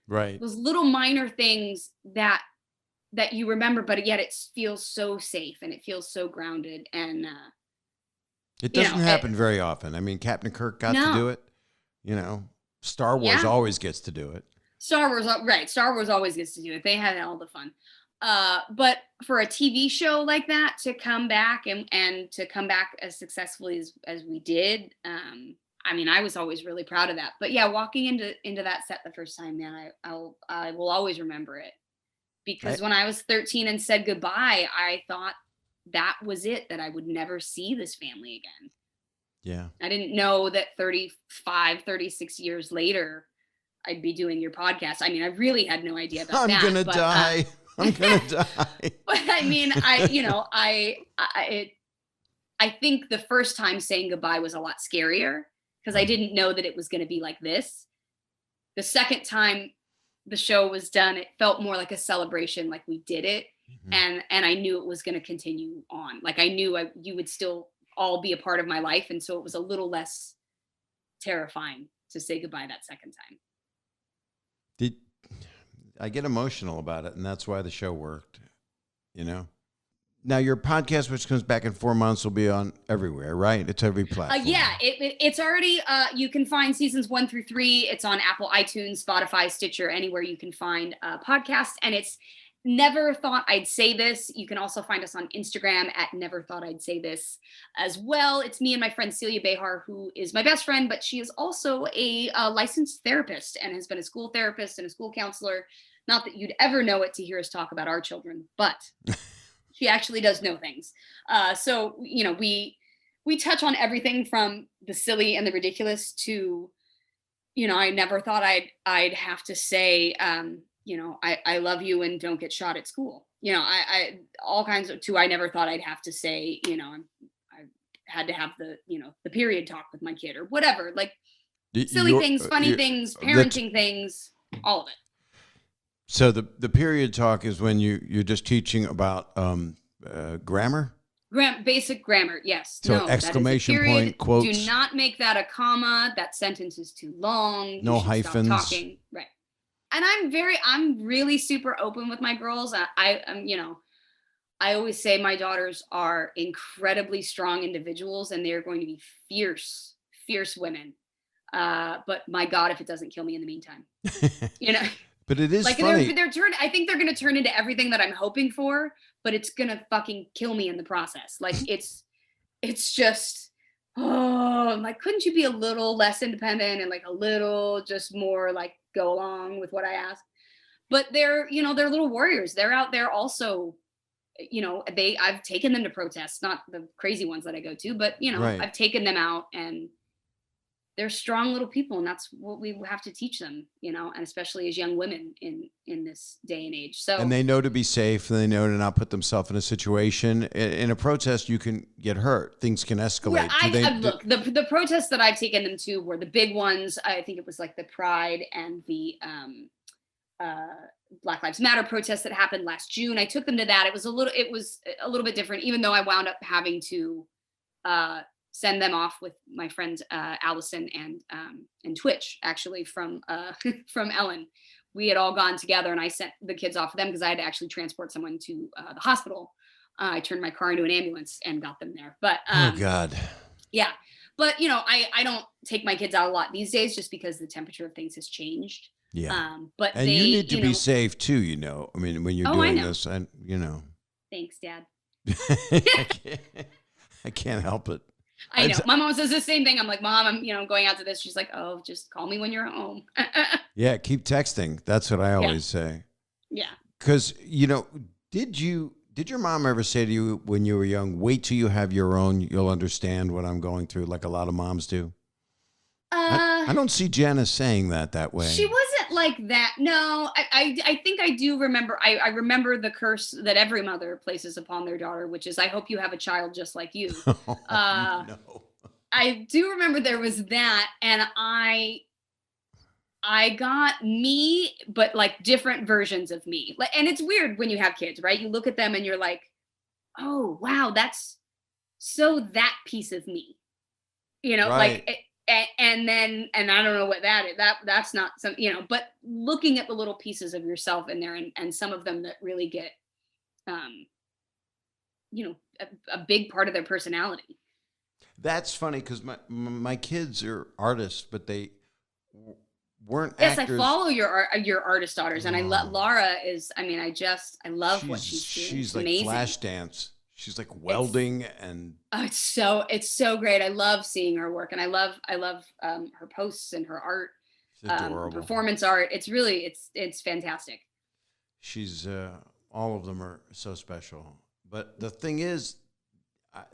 right. Those little minor things that you remember, but yet it feels so safe and it feels so grounded. And it doesn't happen very often. I mean, Captain Kirk got to do it. Star Wars always gets to do it. Star Wars, right. Star Wars always gets to do it. They had all the fun. But for a TV show like that to come back and to come back as successfully as we did, I was always really proud of that. But yeah, walking into that set the first time, man, I will always remember it, because when I was 13 and said goodbye, I thought that was it, that I would never see this family again. Yeah. I didn't know that 36 years later, I'd be doing your podcast. I really had no idea about that. I'm going to die. I'm going to die. But I think the first time saying goodbye was a lot scarier, because I didn't know that it was going to be like this. The second time the show was done, it felt more like a celebration, like we did it. Mm-hmm. And I knew it was going to continue on. Like I knew you would still all be a part of my life. And so it was a little less terrifying to say goodbye that second time. I get emotional about it, and that's why the show worked, Now, your podcast, which comes back in 4 months, will be on everywhere, right? It's every platform. It's already, you can find seasons 1 through 3. It's on Apple, iTunes, Spotify, Stitcher, anywhere you can find podcasts. And it's Never Thought I'd Say This. You can also find us on Instagram at Never Thought I'd Say This as well. It's me and my friend Celia Behar, who is my best friend, but she is also a licensed therapist and has been a school therapist and a school counselor. Not that you'd ever know it to hear us talk about our children, but she actually does know things. So, we touch on everything from the silly and the ridiculous to, I never thought I'd have to say, I love you and don't get shot at school. I all kinds of, I never thought I'd have to say, I had to have the period talk with my kid or whatever, like silly things, funny things, parenting things, all of it. So the period talk is when you're just teaching about grammar? Basic grammar, yes. So exclamation point, quotes. Do not make that a comma. That sentence is too long. No hyphens. Stop talking. Right. And I'm really super open with my girls. I'm I always say my daughters are incredibly strong individuals and they're going to be fierce, fierce women. But my God, if it doesn't kill me in the meantime, you know, But it is like funny. I think they're going to turn into everything that I'm hoping for, but it's going to fucking kill me in the process. Like it's just, oh, I'm like, couldn't you be a little less independent and like a little just more like go along with what I ask? But they're, you know, they're little warriors. They're out there also, you know, I've taken them to protests, not the crazy ones that I go to, but you know, Right. I've taken them out and they're strong little people and that's what we have to teach them, you know, and especially as young women in this day and age. And So they know to be safe, and they know to not put themselves in a situation. In a protest, you can get hurt. Things can yeah, escalate. look, the protests that I've taken them to were the big ones. I think it was like the Pride and the uh, Black Lives Matter protest that happened last June. I took them to that. It was a little bit different, even though I wound up having to uh, send them off with my friend Allison and Twitch actually from from Ellen. We had all gone together, and I sent the kids off with them because I had to actually transport someone to the hospital. I turned my car into an ambulance and got them there. But Oh God. yeah, but you know, I don't take my kids out a lot these days just because the temperature of things has changed. Yeah. But And they, you need to you be know, safe too. You know. I mean, when you're oh, I doing know. this, and you know. Thanks, Dad. I can't help it. I know. My mom says the same thing. I'm like, Mom, I'm, you know, going out to this. She's like, oh, just call me when you're home. Yeah, keep texting. That's what I always say. Yeah. Because, you know, did your mom ever say to you when you were young, wait till you have your own, you'll understand what I'm going through, like a lot of moms do? I don't see Janice saying that way. She wasn't like that. No, I think I do remember. I remember the curse that every mother places upon their daughter, which is, I hope you have a child just like you. No. I do remember there was that. And I got me, but like different versions of me. Like, and it's weird when you have kids, right? You look at them and you're like, oh, wow, that's so that piece of me, you know, Right. like, and then, and I don't know what that is. That's not some, you know, but looking at the little pieces of yourself in there and some of them that really get, um, you know, a big part of their personality. That's funny because my kids are artists, but they weren't Yes, actors. I follow your artist daughters, and I love Oh. Laura. I love what she's doing. She's It's like amazing. flash dance. She's like welding and Oh, it's so great. I love seeing her work, and I love her posts and her art, it's adorable. performance art. It's really it's fantastic. She's all of them are so special. But the thing is,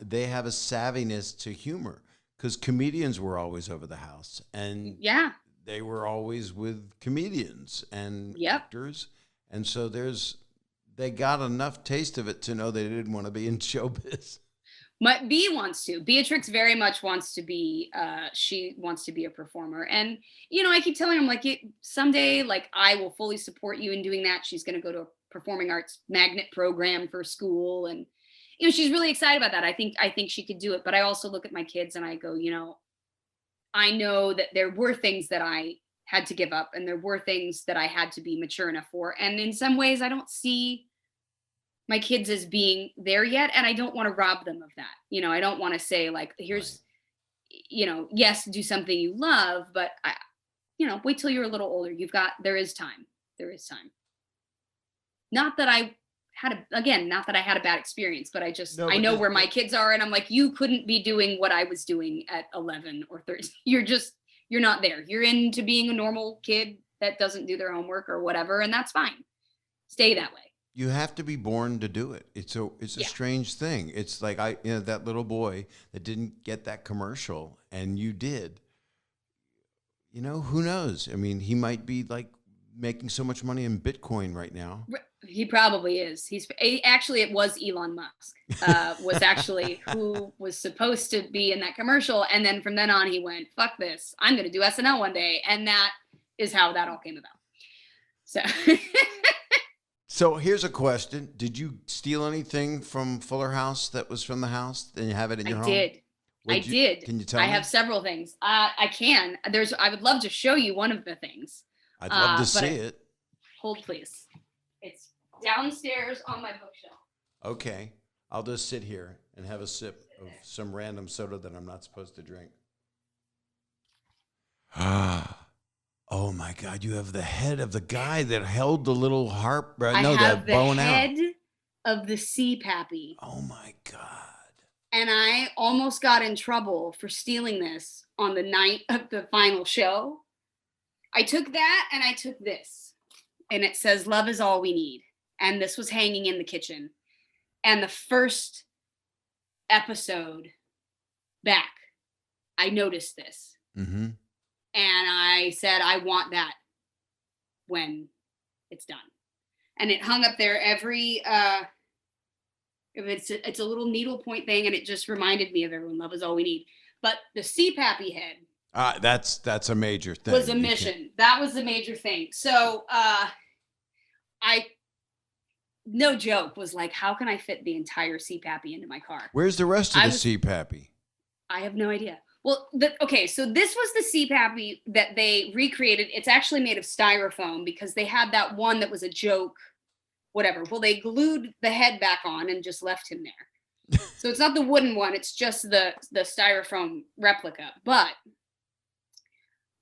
they have a savviness to humor because comedians were always over the house, and Yeah. they were always with comedians and Yep. actors, and so they got enough taste of it to know they didn't want to be in showbiz. Beatrix very much wants to be, she wants to be a performer. And, you know, I keep telling her, I'm like, someday, like, I will fully support you in doing that. She's going to go to a performing arts magnet program for school. And, you know, she's really excited about that. I think she could do it. But I also look at my kids and I go, you know, I know that there were things that I had to give up and there were things that I had to be mature enough for. And in some ways, I don't see my kids as being there yet. And I don't want to rob them of that. You know, I don't want to say like, here's, you know, yes, do something you love, but you know, wait till you're a little older. There is time. There is time. Not that I had a bad experience, but No, I but know where my kids are. And I'm like, you couldn't be doing what I was doing at 11 or 30. You're not there. You're into being a normal kid that doesn't do their homework or whatever. And that's fine. Stay that way. You have to be born to do it. It's a strange thing. It's like that little boy that didn't get that commercial and you did. You know, who knows? I mean, he might be like making so much money in Bitcoin right now. He probably is. Actually, it was Elon Musk was actually who was supposed to be in that commercial. And then from then on, he went, fuck this. I'm going to do SNL one day. And that is how that all came about. So... So here's a question. Did you steal anything from Fuller House that was from the house and you have it in your home? I did. Can you tell me? I have several things. I can. I would love to show you one of the things. I'd love to see it. Hold, please. It's downstairs on my bookshelf. Okay. I'll just sit here and have a sip of some random soda that I'm not supposed to drink. Ah. Oh my God, you have the head of the guy that held the little harp. I No, have the the bow and arrow. head of the sea pappy. Oh my God. And I almost got in trouble for stealing this on the night of the final show. I took that and I took this. And it says, "Love is all we need." And this was hanging in the kitchen. And the first episode back, I noticed this. Mm-hmm. And I said, I want that when it's done. And it hung up there every, it's a little needlepoint thing, and it just reminded me of everyone. Love is all we need. But the CPAPy head. That's a major thing. Was a mission. That was the major thing. So I, no joke, was like, how can I fit the entire CPAPy into my car? Where's the rest of the CPAPy? I have no idea. Well, okay, so this was the CPAPy that they recreated. It's actually made of styrofoam because they had that one that was a joke, whatever. Well, they glued the head back on and just left him there. So it's not the wooden one. It's just the styrofoam replica. But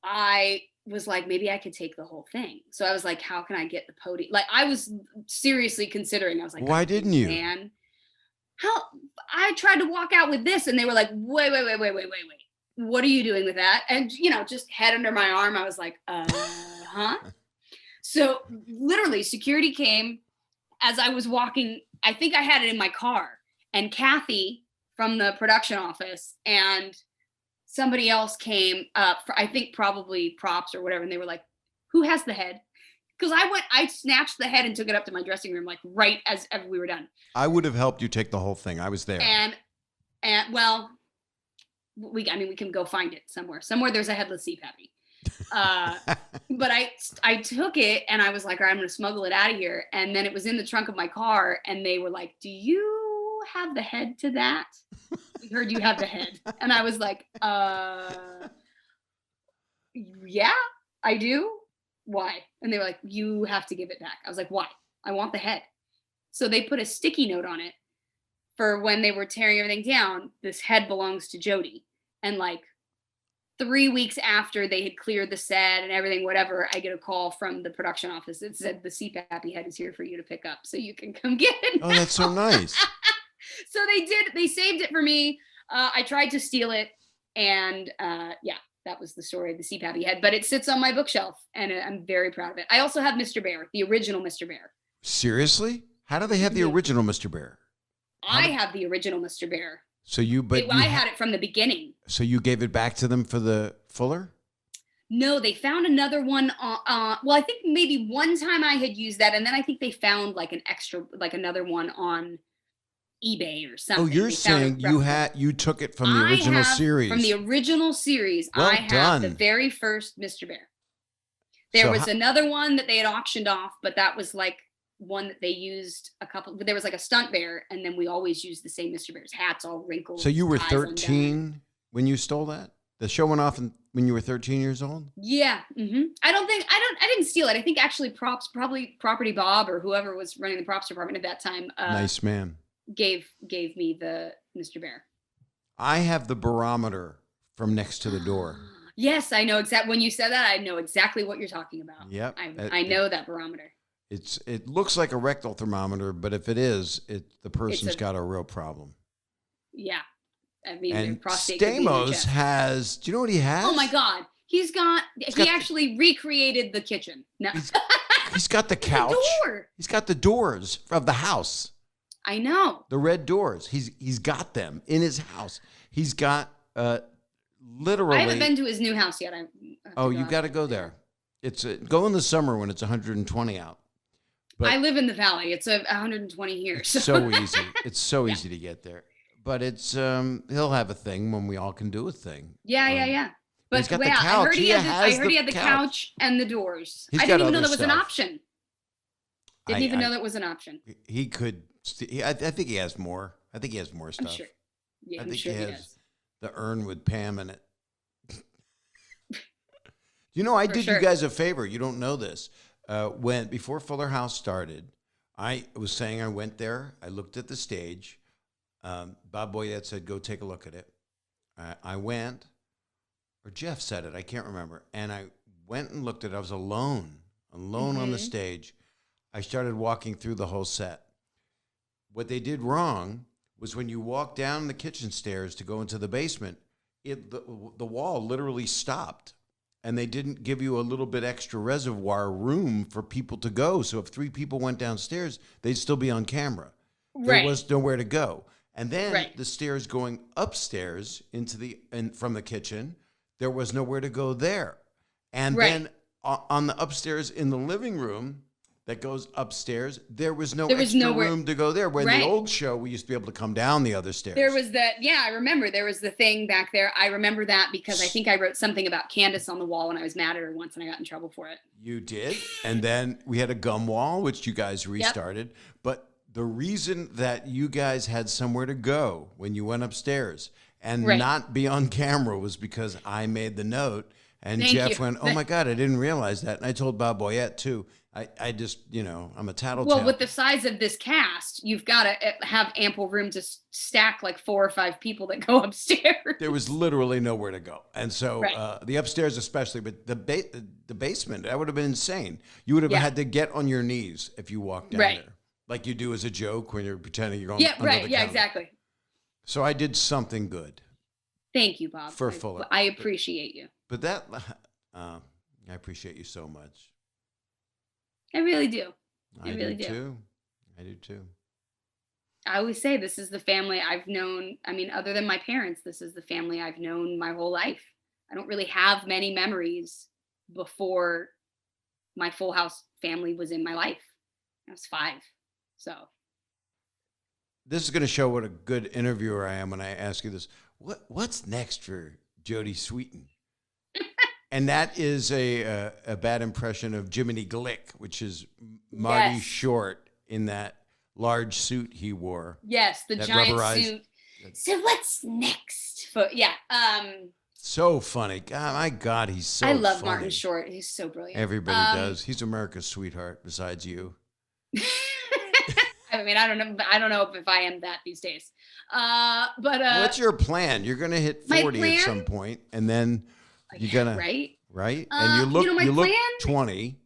I was like, maybe I could take the whole thing. So I was like, how can I get the podium? Like, I was seriously considering. I was like, why didn't you? Man, how? I tried to walk out with this, and they were like, wait. What are you doing with that? And, just head under my arm. I was like, huh? So literally security came as I was walking. I think I had it in my car, and Kathy from the production office and somebody else came up for, I think probably props or whatever. And they were like, who has the head? Because I snatched the head and took it up to my dressing room, like right as we were done. I would have helped you take the whole thing. I was there. And well, we can go find it somewhere. Somewhere there's a headless CPAPy. But I took it and I was like, all right, I'm going to smuggle it out of here. And then it was in the trunk of my car. And they were like, do you have the head to that? We heard you have the head. And I was like, yeah, I do. Why? And they were like, you have to give it back. I was like, why? I want the head. So they put a sticky note on it for when they were tearing everything down. This head belongs to Jodie. And like 3 weeks after they had cleared the set and everything, whatever, I get a call from the production office that said the CPAPy head is here for you to pick up, so you can come get it. Oh, that's so nice. So they saved it for me. I tried to steal it, and yeah, that was the story of the CPAPy head, but it sits on my bookshelf and I'm very proud of it. I also have Mr. Bear, the original Mr. Bear. Seriously? How do they have the original Mr. Bear? I have the original Mr. Bear. So I had it from the beginning. So you gave it back to them for the Fuller? No, they found another one. Well, I think maybe one time I had used that, and then I think they found like an extra, like another one on eBay or something. Oh, you're saying you took it from the original series? From the original series, well I have done. The very first Mr. Bear. There was another one that they had auctioned off, but that was like one that they used there was like a stunt bear, and then we always used the same Mr. Bear's hats all wrinkled. So you were 13 when you stole that? The show went off when you were 13 years old? Yeah. Mm-hmm. I didn't steal it. I think actually probably Property Bob or whoever was running the props department at that time. Nice man. Gave me the Mr. Bear. I have the barometer from next to the door. Yes, I know exactly. When you said that, I know exactly what you're talking about. Yep. I know that barometer. It looks like a rectal thermometer, but if it is, the person's got a real problem. Yeah. I mean, and prostate Stamos has, do you know what he has? Oh my God. He actually recreated the kitchen. No. He's got the couch. The door. He's got the doors of the house. I know. The red doors. He's got them in his house. He's got literally. I haven't been to his new house yet. You got to go there. It's go in the summer when it's 120 out. But I live in the valley. It's 120 here. It's so easy. It's so easy to get there. But it's he'll have a thing when we all can do a thing. Yeah. But he's got the couch. I heard he had the couch and the doors. I didn't even know that was an option. Didn't even know that was an option. He could. I think he has more. I think he has more stuff. I'm sure. Yeah, I think sure he has the urn with Pam in it. You know, I did you guys a favor. You don't know this. Before Fuller House started, I was saying I went there. I looked at the stage. Bob Boyette said, go take a look at it. I went, or Jeff said it. I can't remember. And I went and looked at it. I was alone on the stage. I started walking through the whole set. What they did wrong was when you walk down the kitchen stairs to go into the basement, the wall literally stopped. And they didn't give you a little bit extra reservoir room for people to go. So if 3 people went downstairs, they'd still be on camera. There was nowhere to go. And then the stairs going upstairs from the kitchen, there was nowhere to go there. And then on the upstairs in the living room that goes upstairs, there was no extra room to go there. Where in the old show, we used to be able to come down the other stairs. There was that. Yeah, I remember there was the thing back there. I remember that because I think I wrote something about Candace on the wall and I was mad at her once and I got in trouble for it. You did. And then we had a gum wall, which you guys restarted. But the reason that you guys had somewhere to go when you went upstairs and not be on camera was because I made the note. And Jeff went, oh my God, I didn't realize that. And I told Bob Boyette too. I just, I'm a tattletale. Well, with the size of this cast, you've got to have ample room to stack like 4 or 5 people that go upstairs. There was literally nowhere to go. And so the upstairs especially, but the basement, that would have been insane. You would have had to get on your knees if you walked down there. Like you do as a joke when you're pretending you're going under the counter. Exactly. So I did something good. Thank you, Bob. For Follo. I appreciate you. But that, I appreciate you so much. I really do. I really do. I do too. I always say this is the family I've known. I mean, other than my parents, this is the family I've known my whole life. I don't really have many memories before my Full House family was in my life. I was 5. So this is going to show what a good interviewer I am when I ask you this. What's next for Jodie Sweetin? And that is a bad impression of Jiminy Glick, which is Marty Short in that large suit he wore. Yes, the giant suit. So what's next? So funny. God, my God, he's so funny. I love Martin Short. He's so brilliant. Everybody does. He's America's sweetheart besides you. I mean, I don't know if I am that these days. But what's your plan? You're going to hit 40 at some point, and then you're going to right? And you look 20.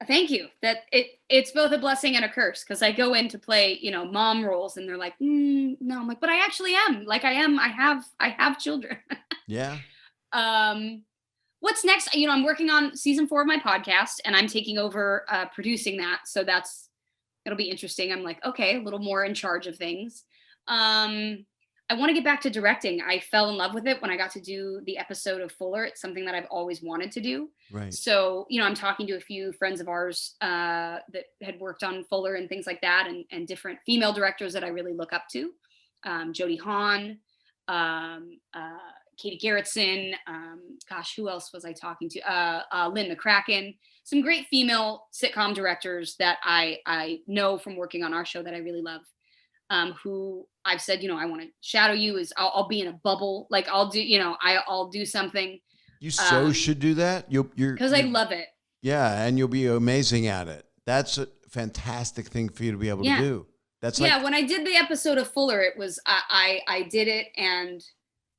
Thank you. That it's both a blessing and a curse because I go in to play, mom roles, and they're like, no. I'm like, but I actually am. Like I am. I have children. Yeah. What's next? I'm working on season 4 of my podcast, and I'm taking over producing that. So it'll be interesting. I'm like, okay, a little more in charge of things. I want to get back to directing. I fell in love with it when I got to do the episode of Fuller. It's something that I've always wanted to do. Right. So, I'm talking to a few friends of ours that had worked on Fuller and things like that, and different female directors that I really look up to. Jodie Hawn, Katie Garrettson. Who else was I talking to? Lynn McCracken. Some great female sitcom directors that I know from working on our show that I really love. Who I've said, I want to shadow you. I'll be in a bubble. Like I'll do, I'll do something. You should do that. Because I love it. Yeah, and you'll be amazing at it. That's a fantastic thing for you to be able to do. That's when I did the episode of Fuller, it was I did it, and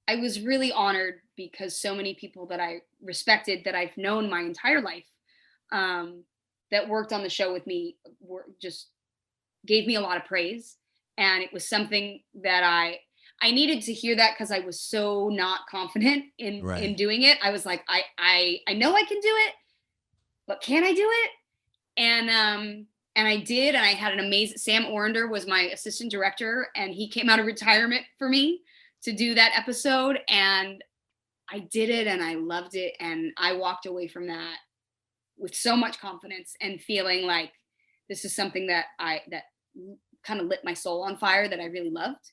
I was really honored because so many people that I respected, that I've known my entire life, that worked on the show with me, just gave me a lot of praise. And it was something that I needed to hear that because I was so not confident in doing it. I was like, I know I can do it, but can I do it? And I did, and I had an amazing, Sam Orender was my assistant director, and he came out of retirement for me to do that episode. And I did it, and I loved it. And I walked away from that with so much confidence and feeling like this is something that kind of lit my soul on fire that I really loved.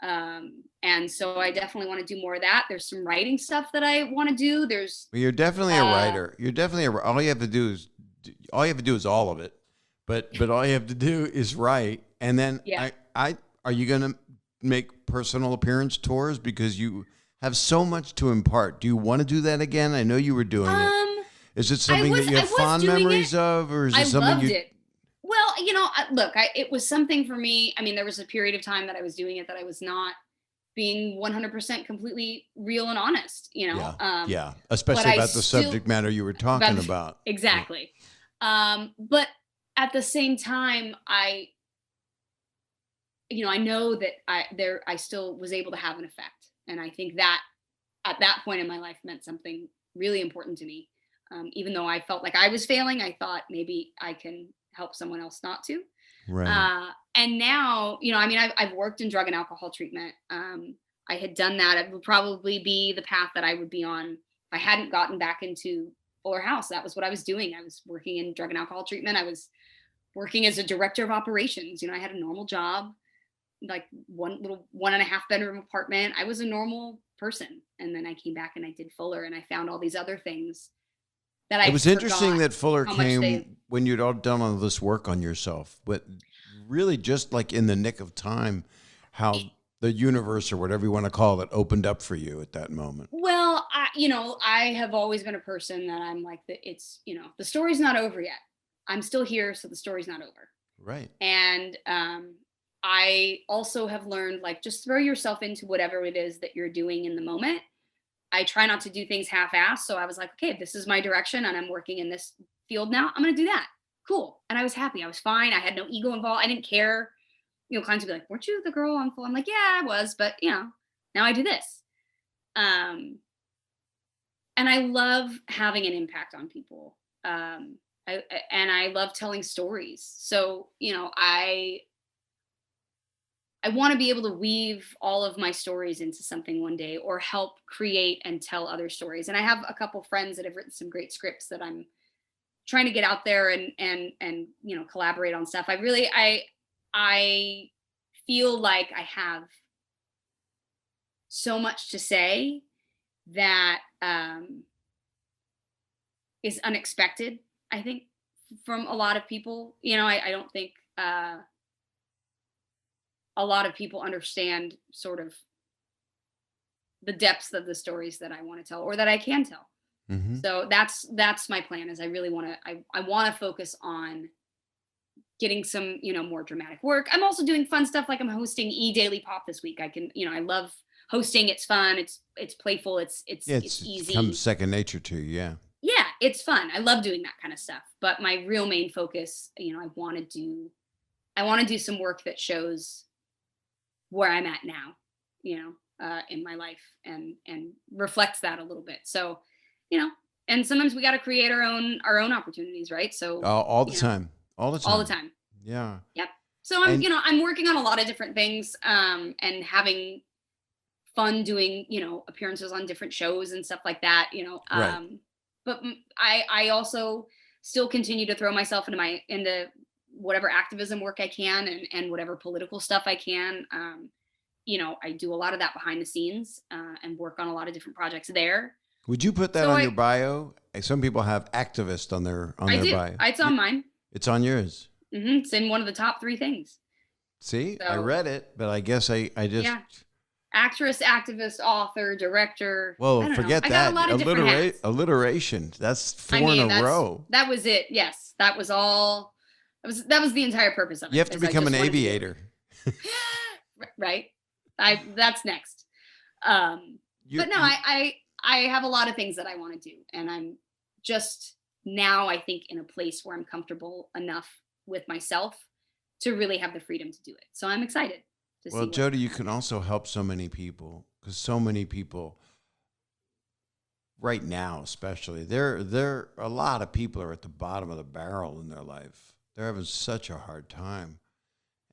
And so I definitely want to do more of that. There's some writing stuff that I want to do. Well, you're definitely a writer. You're definitely all you have to do is all of it. But all you have to do is write. And then are you going to make personal appearance tours because you have so much to impart? Do you want to do that again? I know you were doing it. Is it something that you have fond memories of, or is it something I loved it. Well, look, it was something for me. I mean, there was a period of time that I was doing it that I was not being 100% completely real and honest, Yeah. Yeah. but Especially I about the still, subject matter you were talking about. Yeah. exactly. But at the same time, I know that I still was able to have an effect. And I think that at that point in my life meant something really important to me. Even though I felt like I was failing, I thought maybe I can help someone else not to. Right. And now, I mean, I've worked in drug and alcohol treatment. I had done that. It would probably be the path that I would be on if I hadn't gotten back into Fuller House. That was what I was doing. I was working in drug and alcohol treatment. I was working as a director of operations. I had a normal job, like one little 1.5 bedroom apartment. I was a normal person. And then I came back and I did Fuller and I found all these other things that It I was interesting forgot that Fuller how much they. came when you'd all done all this work on yourself, but really just like in the nick of time, how the universe or whatever you want to call it opened up for you at that moment. Well, I have always been a person that I'm like the story's not over yet. I'm still here, so the story's not over. Right. And I also have learned, like, just throw yourself into whatever it is that you're doing in the moment. I try not to do things half-assed. So I was like, okay, this is my direction and I'm working in this field now. I'm going to do that. Cool. And I was happy. I was fine. I had no ego involved. I didn't care. Clients would be like, weren't you the girl on Full? I'm like, yeah, I was, but now I do this. And I love having an impact on people. And I love telling stories. So, I want to be able to weave all of my stories into something one day, or help create and tell other stories. And I have a couple friends that have written some great scripts that I'm trying to get out there and collaborate on stuff. I feel like I have so much to say that is unexpected, I think, from a lot of people. I don't think a lot of people understand sort of the depths of the stories that I want to tell, or that I can tell. Mm-hmm. So that's my plan. Is I really want to I want to focus on getting some more dramatic work. I'm also doing fun stuff, like I'm hosting Daily Pop this week. I can I love hosting. It's fun. It's playful. It's easy. Comes second nature to you. Yeah. Yeah, it's fun. I love doing that kind of stuff. But my real main focus, I want to do some work that shows where I'm at now, in my life, and reflects that a little bit. So, and sometimes we got to create our own opportunities, right? So all the time, all the time, all the time. Yeah. Yep. So I'm working on a lot of different things, and having fun doing, appearances on different shows and stuff like that, Right. But I also still continue to throw myself into whatever activism work I can, and whatever political stuff I can. I do a lot of that behind the scenes, and work on a lot of different projects there. Would you put that on your bio? Some people have activist on their bio. It's on mine. It's on yours. Mm-hmm. It's in one of the top 3 things. See, so, I read it, but I guess I just. Yeah. Actress, activist, author, director. Well, forget that. I got a lot of different hats. Alliteration. That's 4 in a row. That was it. Yes. That was all. That was the entire purpose of it. You have to become an aviator. Right. That's next. But no, I have a lot of things that I want to do. And I'm just now, I think, in a place where I'm comfortable enough with myself to really have the freedom to do it. So I'm excited. Well, Jodie, you can also help so many people, because so many people right now, especially, there a lot of people are at the bottom of the barrel in their life. They're having such a hard time.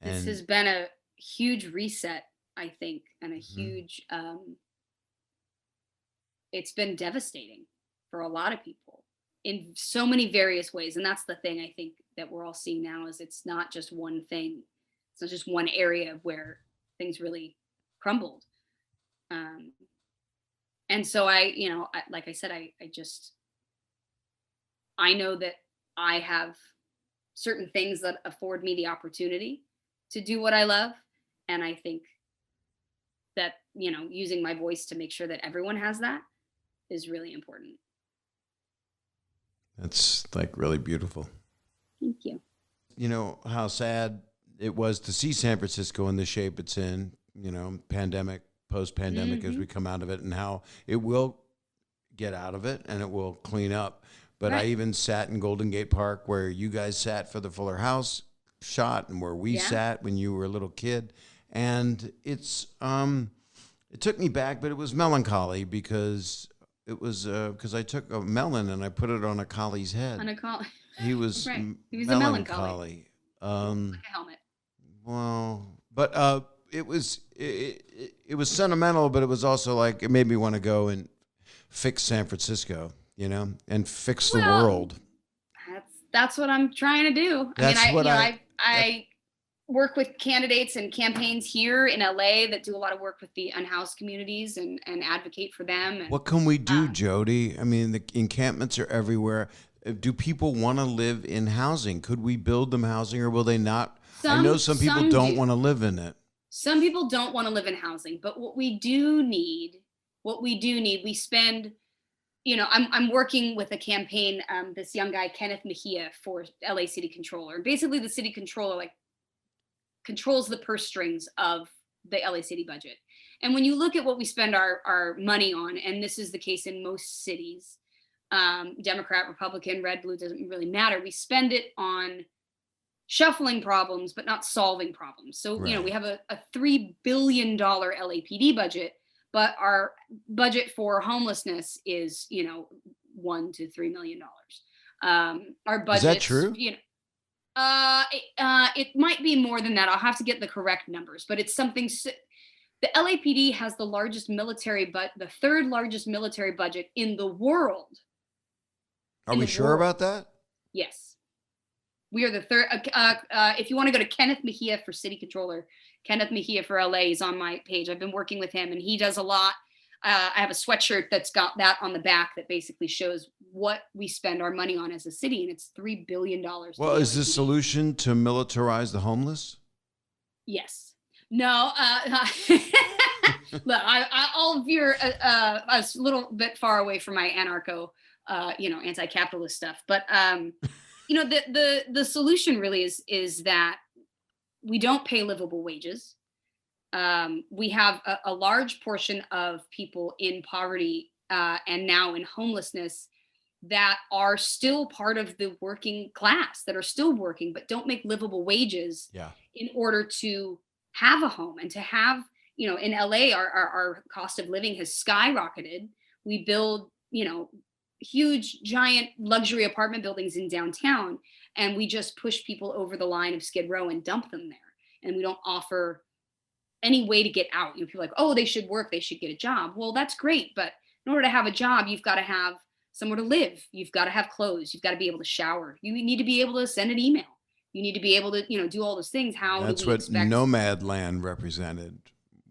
And this has been a huge reset, I think, and a huge, it's been devastating for a lot of people in so many various ways. And that's the thing I think that we're all seeing now, is it's not just one thing. It's not just one area where things really crumbled. And so like I said, I know that I have certain things that afford me the opportunity to do what I love. And I think that, using my voice to make sure that everyone has that is really important. That's like really beautiful. Thank you. you know, how sad it was to see San Francisco in the shape it's in, you know, pandemic, post-pandemic as we come out of it, and how it will get out of it and it will clean up. But I Right. even sat in Golden Gate Park where you guys sat for the Fuller House shot and where we Yeah. sat when you were a little kid. And it took me back, but it was melancholy because it was because I took a melon and I put it on a collie's head. On a call. He was Right. He was a melancholy. Like a helmet. Well, but it was sentimental, but it was also like it made me want to go and fix San Francisco, you know, and fix the Well, world. That's what I'm trying to do. That's I mean, what I work with candidates and campaigns here in LA that do a lot of work with the unhoused communities and advocate for them. And, What can we do, Jody? I mean, the encampments are everywhere. Do people want to live in housing? Could we build them housing, or will they not? I know some people don't want to live in it. Some people don't want to live in housing, but what we do need, we spend, you know, I'm working with a campaign, this young guy, Kenneth Mejia, for LA City Controller. And basically the city controller like controls the purse strings of the LA City budget. And when you look at what we spend our money on, and this is the case in most cities, Democrat, Republican, red, blue, doesn't really matter. We spend it on shuffling problems, but not solving problems. So, you know, we have a $3 billion LAPD budget, but our budget for homelessness is, you know, $1 to $3 million. Our budget. Is that true? You know, it might be more than that. I'll have to get the correct numbers, but it's something. The LAPD has the largest military, but the third largest military budget in the world. Are we sure about that? Yes. We are the third. If you want to go to Kenneth Mejia for city controller, Kenneth Mejia for LA is on my page. I've been working with him and he does a lot. I have a sweatshirt that's got that on the back that basically shows what we spend our money on as a city, and it's $3 billion. Well, is the solution to militarize the homeless? Yes. No. Look, I'll veer a little bit far away from my anarcho, anti-capitalist stuff. But you know, the solution really is that we don't pay livable wages. We have a large portion of people in poverty and now in homelessness that are still part of the working class, that are still working, but don't make livable wages in order to have a home and to have, you know, in LA, our cost of living has skyrocketed. We build, you know, huge, giant luxury apartment buildings in downtown, and we just push people over the line of Skid Row and dump them there. And we don't offer any way to get out. You know, people are like, oh, they should work, they should get a job. Well, that's great, but in order to have a job, you've got to have somewhere to live. You've got to have clothes. You've got to be able to shower. You need to be able to send an email. You need to be able to, you know, do all those things. That's what nomad land represented,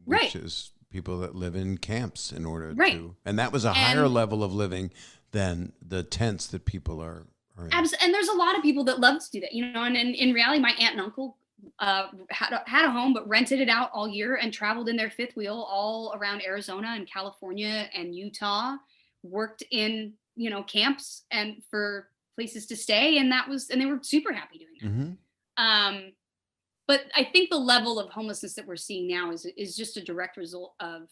right? Which is people that live in camps in order to, and that was a higher level of living than the tents that people are in. And there's a lot of people that love to do that, you know. And in reality, my aunt and uncle had a home, but rented it out all year and traveled in their fifth wheel all around Arizona and California and Utah. Worked in, you know, camps and for places to stay, and they were super happy doing that. Mm-hmm. But I think the level of homelessness that we're seeing now is just a direct result of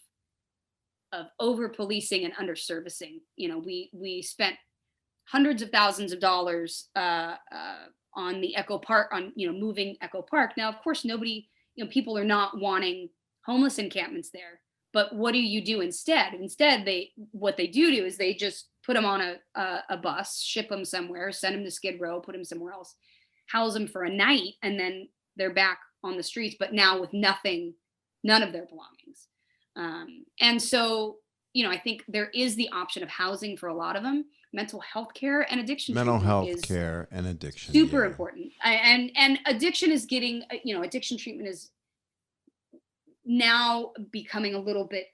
over policing and under servicing. You know, we spent hundreds of thousands of dollars on the Echo Park, on, you know, moving Echo Park. Now, of course, nobody, you know, people are not wanting homeless encampments there. But what do you do instead? Instead, what they do is they just put them on a bus, ship them somewhere, send them to Skid Row, put them somewhere else, house them for a night, and then they're back on the streets, but now with none of their belongings. And so, you know, I think there is the option of housing for a lot of them. Mental health care and addiction. Mental health care and addiction. Super important. And addiction is getting, you know, addiction treatment is now becoming a little bit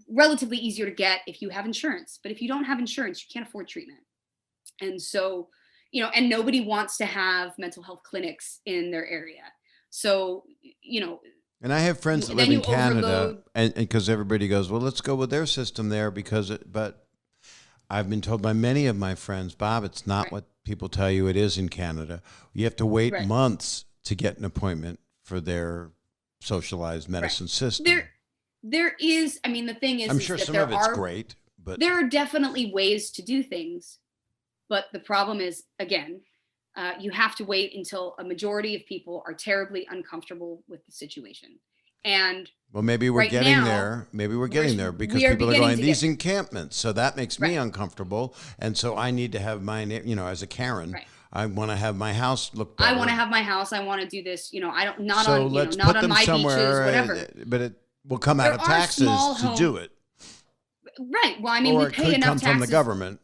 relatively easier to get if you have insurance. But if you don't have insurance, you can't afford treatment. And so, you know, and nobody wants to have mental health clinics in their area. So, you know. And I have friends that live in Canada, and because everybody goes, well, let's go with their system there but I've been told by many of my friends, Bob, it's not Right. what people tell you it is in Canada. You have to wait Right. months to get an appointment for their socialized medicine system. There is, I mean, the thing I'm is sure that some of it's great, but there are definitely ways to do things, but the problem is, again, you have to wait until a majority of people are terribly uncomfortable with the situation. And well, maybe we're right getting now, there. Maybe we're getting there because we are people are beginning going to these get there. encampments. So that makes me Right. uncomfortable, and so I need to have my, as a Karen, Right. I want to have my house look better. I want to have my house. I want to do this. I don't, not So on, let's not put on them my somewhere, beaches, whatever. but it will come out There of are taxes small to do it, Right. Well, I mean, or we it pay could enough come from the taxes, government.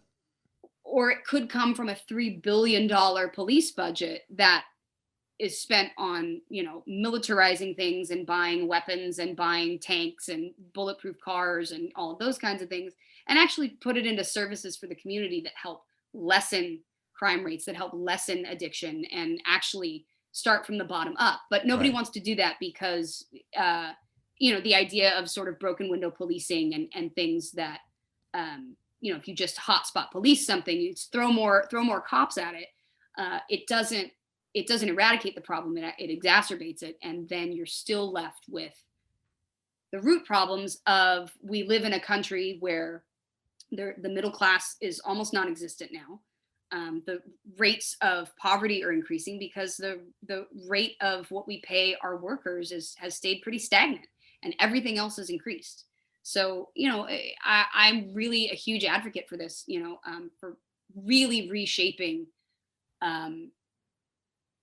or it could come from a $3 billion police budget that is spent on, militarizing things and buying weapons and buying tanks and bulletproof cars and all of those kinds of things, and actually put it into services for the community that help lessen crime rates, that help lessen addiction, and actually start from the bottom up. But nobody Right. wants to do that because, the idea of sort of broken window policing and things that, if you just hotspot police something, you just throw more cops at it. It doesn't eradicate the problem. It exacerbates it, and then you're still left with the root problems of, we live in a country where the middle class is almost non-existent now. The rates of poverty are increasing because the rate of what we pay our workers has stayed pretty stagnant, and everything else has increased. So, I'm really a huge advocate for this. For really reshaping um,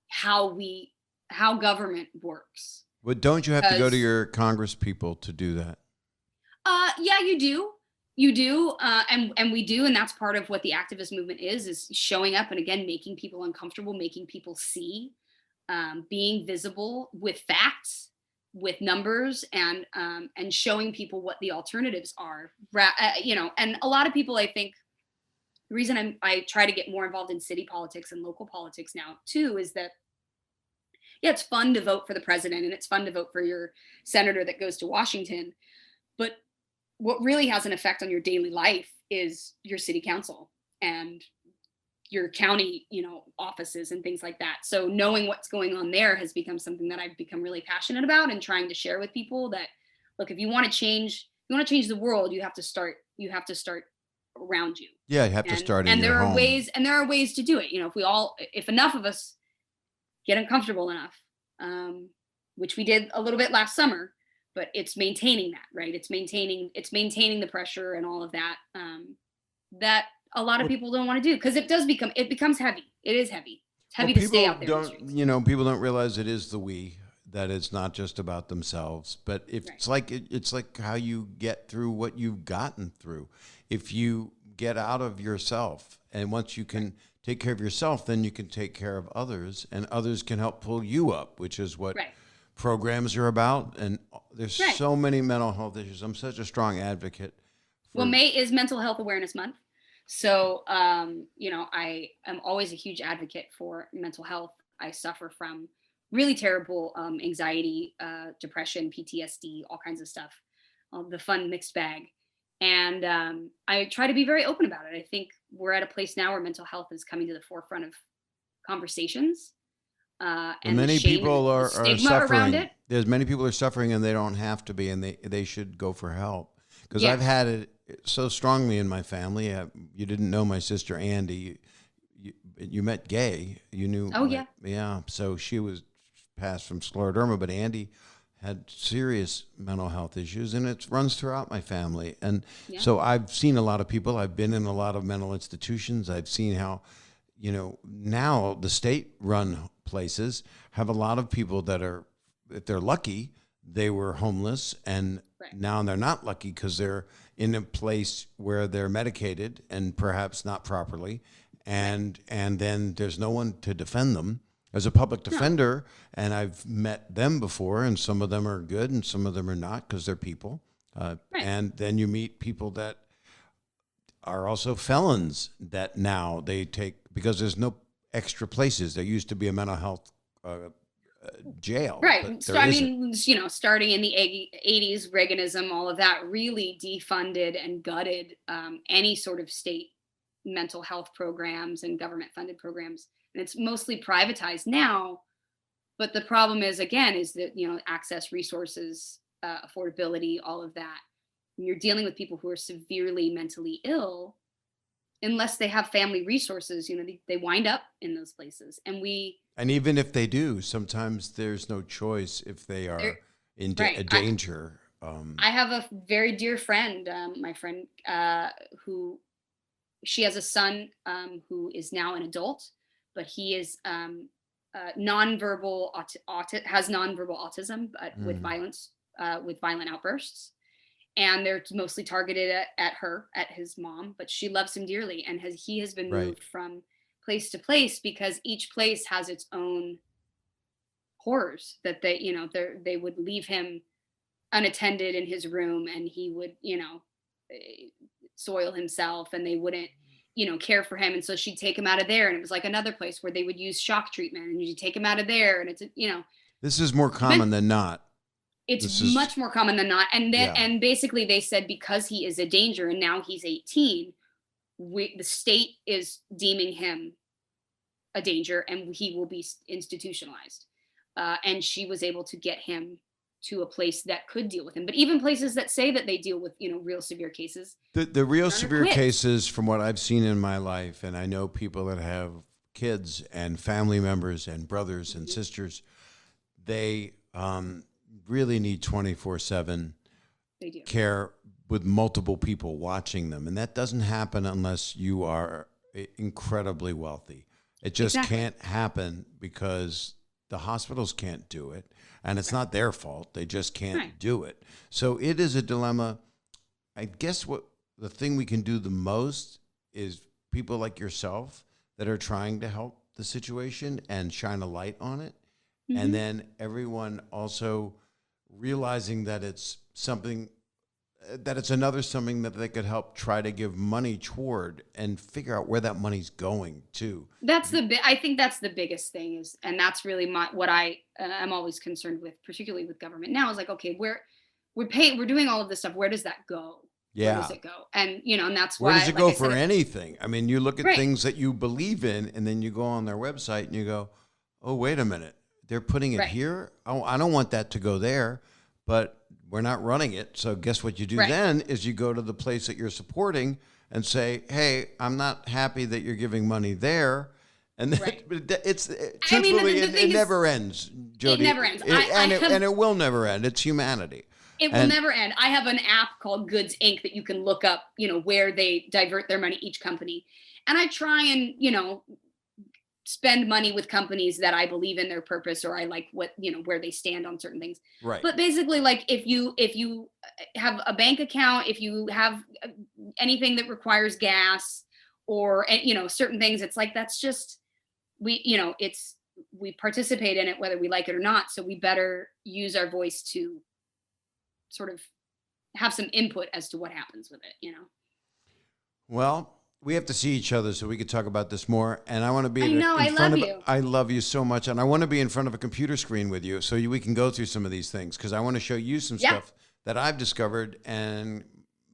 how government works. But don't you have to go to Because your Congress people to do that? yeah, you do, and we do, and that's part of what the activist movement is showing up and, again, making people uncomfortable, making people see, being visible with facts, with numbers, and showing people what the alternatives are. And a lot of people, I think, the reason I try to get more involved in city politics and local politics now too is that, yeah, it's fun to vote for the president and it's fun to vote for your senator that goes to Washington, but what really has an effect on your daily life is your city council and your county, offices and things like that. So knowing what's going on there has become something that I've become really passionate about, and trying to share with people that, look, if you want to change the world, you have to start around you. Yeah, you have to start in your home. There are ways to do it. If enough of us get uncomfortable enough, which we did a little bit last summer, but it's maintaining that, right? It's maintaining the pressure and all of that, that a lot of people don't want to do, because it becomes heavy. It is heavy. It's heavy to stay out there. People don't realize it is the we, that it's not just about themselves, but it's like how you get through what you've gotten through. If you get out of yourself, and once you can take care of yourself, then you can take care of others, and others can help pull you up, which is what programs are about. And there's so many mental health issues. I'm such a strong advocate. Well, May is Mental Health Awareness Month. So, I am always a huge advocate for mental health. I suffer from really terrible anxiety, depression, PTSD, all kinds of stuff, the fun mixed bag. And I try to be very open about it. I think we're at a place now where mental health is coming to the forefront of conversations. And many people are suffering. Around it. There's many people are suffering, and they don't have to be, and they should go for help. Because I've had it so strongly in my family. You didn't know my sister Andy. You met Gay. You knew. Oh, yeah. Yeah. So she was passed from scleroderma, but Andy had serious mental health issues, and it runs throughout my family. And so I've seen a lot of people. I've been in a lot of mental institutions. I've seen how, now the state-run places have a lot of people that are, if they're lucky, they were homeless, and now they're not lucky because they're in a place where they're medicated and perhaps not properly, and then there's no one to defend them. As a public defender, and I've met them before, and some of them are good and some of them are not, because they're people. And then you meet people that are also felons that now they take, because there's no extra places. There used to be a mental health jail. Right. But So, there I isn't. mean, starting in the 80s, Reaganism, all of that really defunded and gutted any sort of state mental health programs and government funded programs. And it's mostly privatized now. But the problem is, again, is that, access, resources, affordability, all of that. When you're dealing with people who are severely mentally ill, unless they have family resources, they wind up in those places. And even if they do, sometimes there's no choice if they are in right. danger. I have a very dear friend, my friend, who she has a son who is now an adult, but he is nonverbal has nonverbal autism, but with violent outbursts, and they're mostly targeted at his mom, but she loves him dearly, and he has been Right. moved from place to place because each place has its own horrors that they would leave him unattended in his room, and he would soil himself, and they wouldn't care for him, and so she'd take him out of there, and it was like another place where they would use shock treatment, and you take him out of there, and it's This is more common than not. it's much more common than not. And then and basically they said because he is a danger and now he's 18, the state is deeming him a danger and he will be institutionalized. And she was able to get him to a place that could deal with him. But even places that say that they deal with, real severe cases. The real severe cases, from what I've seen in my life, and I know people that have kids and family members and brothers and sisters, they really need 24/7 care with multiple people watching them. And that doesn't happen unless you are incredibly wealthy. It just can't happen because the hospitals can't do it. And it's not their fault. They just can't do it. So it is a dilemma. I guess what the thing we can do the most is people like yourself that are trying to help the situation and shine a light on it. Mm-hmm. And then everyone also realizing that it's something that they could help try to give money toward and figure out where that money's going to. I think that's the biggest thing is, and that's really what I'm always concerned with, particularly with government now, is like, okay, we're doing all of this stuff. Where does that go? Yeah. Where does it go? And, and that's where why. Where does it go for anything? I mean, you look at things that you believe in and then you go on their website and you go, oh, wait a minute. They're putting it here. Oh, I don't want that to go there, but we're not running it. So guess what you do then is you go to the place that you're supporting and say, hey, I'm not happy that you're giving money there. And then, it never ends, Jodie. It never ends. And it will never end. It's humanity. It will never end. I have an app called Goods Inc. that you can look up, where they divert their money, each company. And I try and, spend money with companies that I believe in their purpose, or I like what, where they stand on certain things. Right. But basically, like if you have a bank account, if you have anything that requires gas or, certain things, it's like, that's just, we participate in it, whether we like it or not. So we better use our voice to sort of have some input as to what happens with it, Well, we have to see each other so we can talk about this more. And I want to be I love you so much. And I want to be in front of a computer screen with you so we can go through some of these things, because I want to show you some stuff that I've discovered. And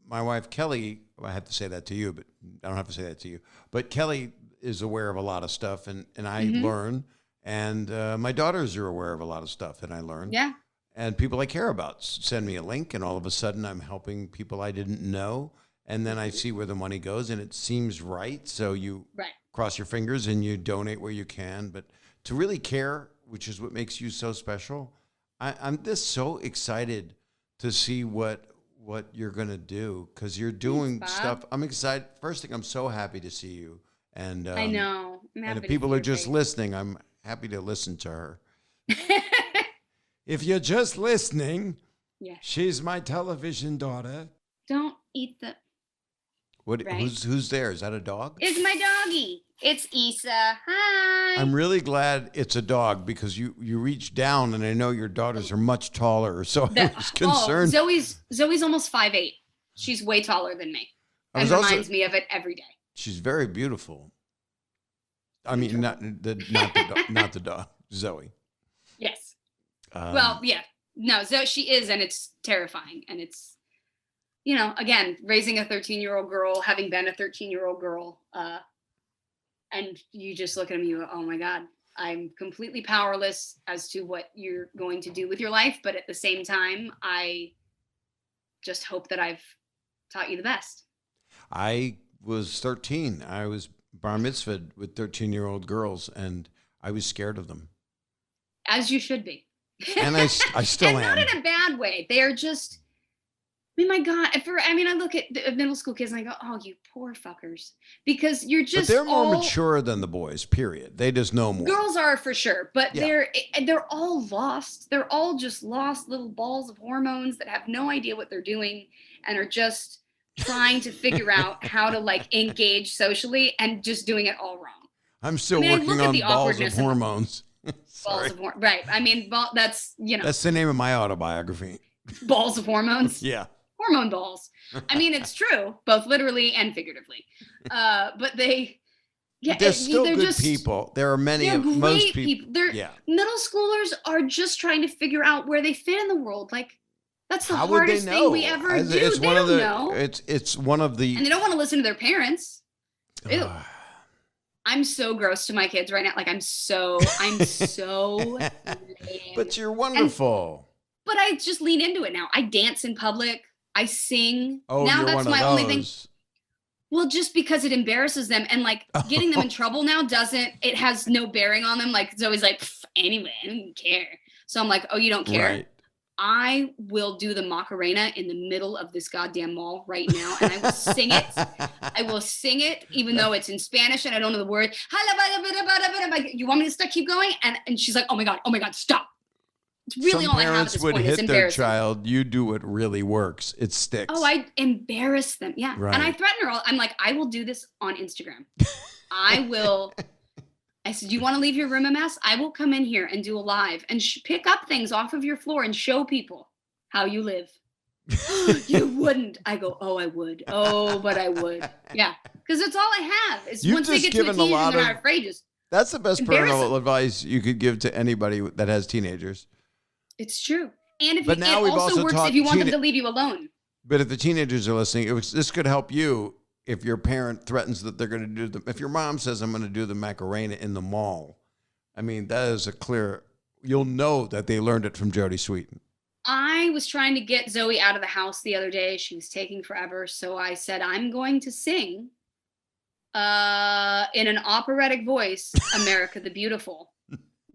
my wife, Kelly, I have to say that to you, but I don't have to say that to you. But Kelly is aware of a lot of stuff, and I learn. And my daughters are aware of a lot of stuff, and I learn. Yeah. And people I care about send me a link, and all of a sudden I'm helping people I didn't know. And then I see where the money goes, and it seems right. So you cross your fingers and you donate where you can. But to really care, which is what makes you so special, I'm just so excited to see what you're going to do, because you're doing stuff. I'm excited. First thing, I'm so happy to see you. And I know. I'm happy and if people are just listening, I'm happy to listen to her. If you're just listening, she's my television daughter. Don't eat the... What? Right? Who's there? Is that a dog? It's my doggy. It's Issa. Hi. I'm really glad it's a dog, because you reach down, and I know your daughters are much taller, so I was concerned. Zoe's almost 5'8". She's way taller than me. And reminds me of it every day. She's very beautiful. I mean, not the dog, Zoe. Yes. Well, yeah, no, so she is, and it's terrifying, and it's, again, raising a 13-year-old girl, having been a 13-year-old girl, and you just look at them, you go, oh my God, I'm completely powerless as to what you're going to do with your life. But at the same time, I just hope that I've taught you the best. I was 13. I was bar mitzvahed with 13-year-old girls, and I was scared of them. As you should be. And I still am. Not in a bad way. They're just, my God. I look at the middle school kids and I go, oh, you poor fuckers. Because you're just. But they're more mature than the boys, period. They just know more. Girls are for sure. But they're all lost. They're all just lost little balls of hormones that have no idea what they're doing and are just trying to figure out how to engage socially and just doing it all wrong. I'm still working on balls of hormones. Balls of hormones. Right. That's, That's the name of my autobiography. Balls of hormones. Yeah. Hormone balls. It's true, both literally and figuratively. But they're still good people. There are most people. Middle schoolers are just trying to figure out where they fit in the world. That's the hardest thing we ever do. They don't know. It's one of the. And they don't want to listen to their parents. Ew. I'm so gross to my kids right now. I'm so lame. But you're wonderful. But I just lean into it now. I dance in public. I sing. Oh, now you're that's one of my those. only thing. Well, just because it embarrasses them and getting them in trouble now it has no bearing on them. It's always anyway, I don't care. So I'm like, oh, you don't care? Right. I will do the Macarena in the middle of this goddamn mall right now, and I will sing it. I will sing it, even though it's in Spanish and I don't know the word. You want me to keep going? And she's like, oh my God, stop. It's really all I have at this point. Some parents would hit their child. You do what really works. It sticks. Oh, I embarrass them. Yeah. Right. And I threaten her. I'm like, I will do this on Instagram. I said, you want to leave your room a mess? I will come in here and do a live and pick up things off of your floor and show people how you live. You wouldn't. I go, oh, I would. Oh, but I would. Yeah. Because it's all I have. It's once they get to a teenager and they're not afraid. That's the best parental advice you could give to anybody that has teenagers. It's true. And it also works if you want them to leave you alone. But if the teenagers are listening, this could help you if your parent threatens that they're going to do if your mom says, I'm going to do the Macarena in the mall. That is you'll know that they learned it from Jodie Sweetin. I was trying to get Zoe out of the house the other day. She was taking forever. So I said, I'm going to sing in an operatic voice, America the Beautiful.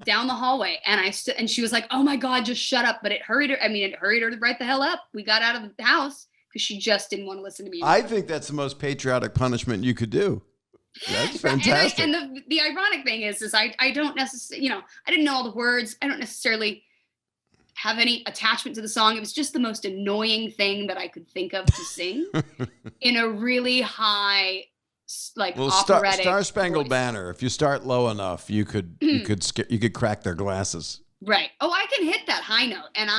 Down the hallway, and she was like, oh my God, just shut up. But it hurried her. It hurried her right the hell up. We got out of the house because she just didn't want to listen to me anymore. I think that's the most patriotic punishment you could do. That's fantastic. And the ironic thing is I don't necessarily, I didn't know all the words. I don't necessarily have any attachment to the song. It was just the most annoying thing that I could think of to sing in a really high, operatic Star Spangled voice. Banner. If you start low enough, you could crack their glasses. Right. Oh, I can hit that high note, and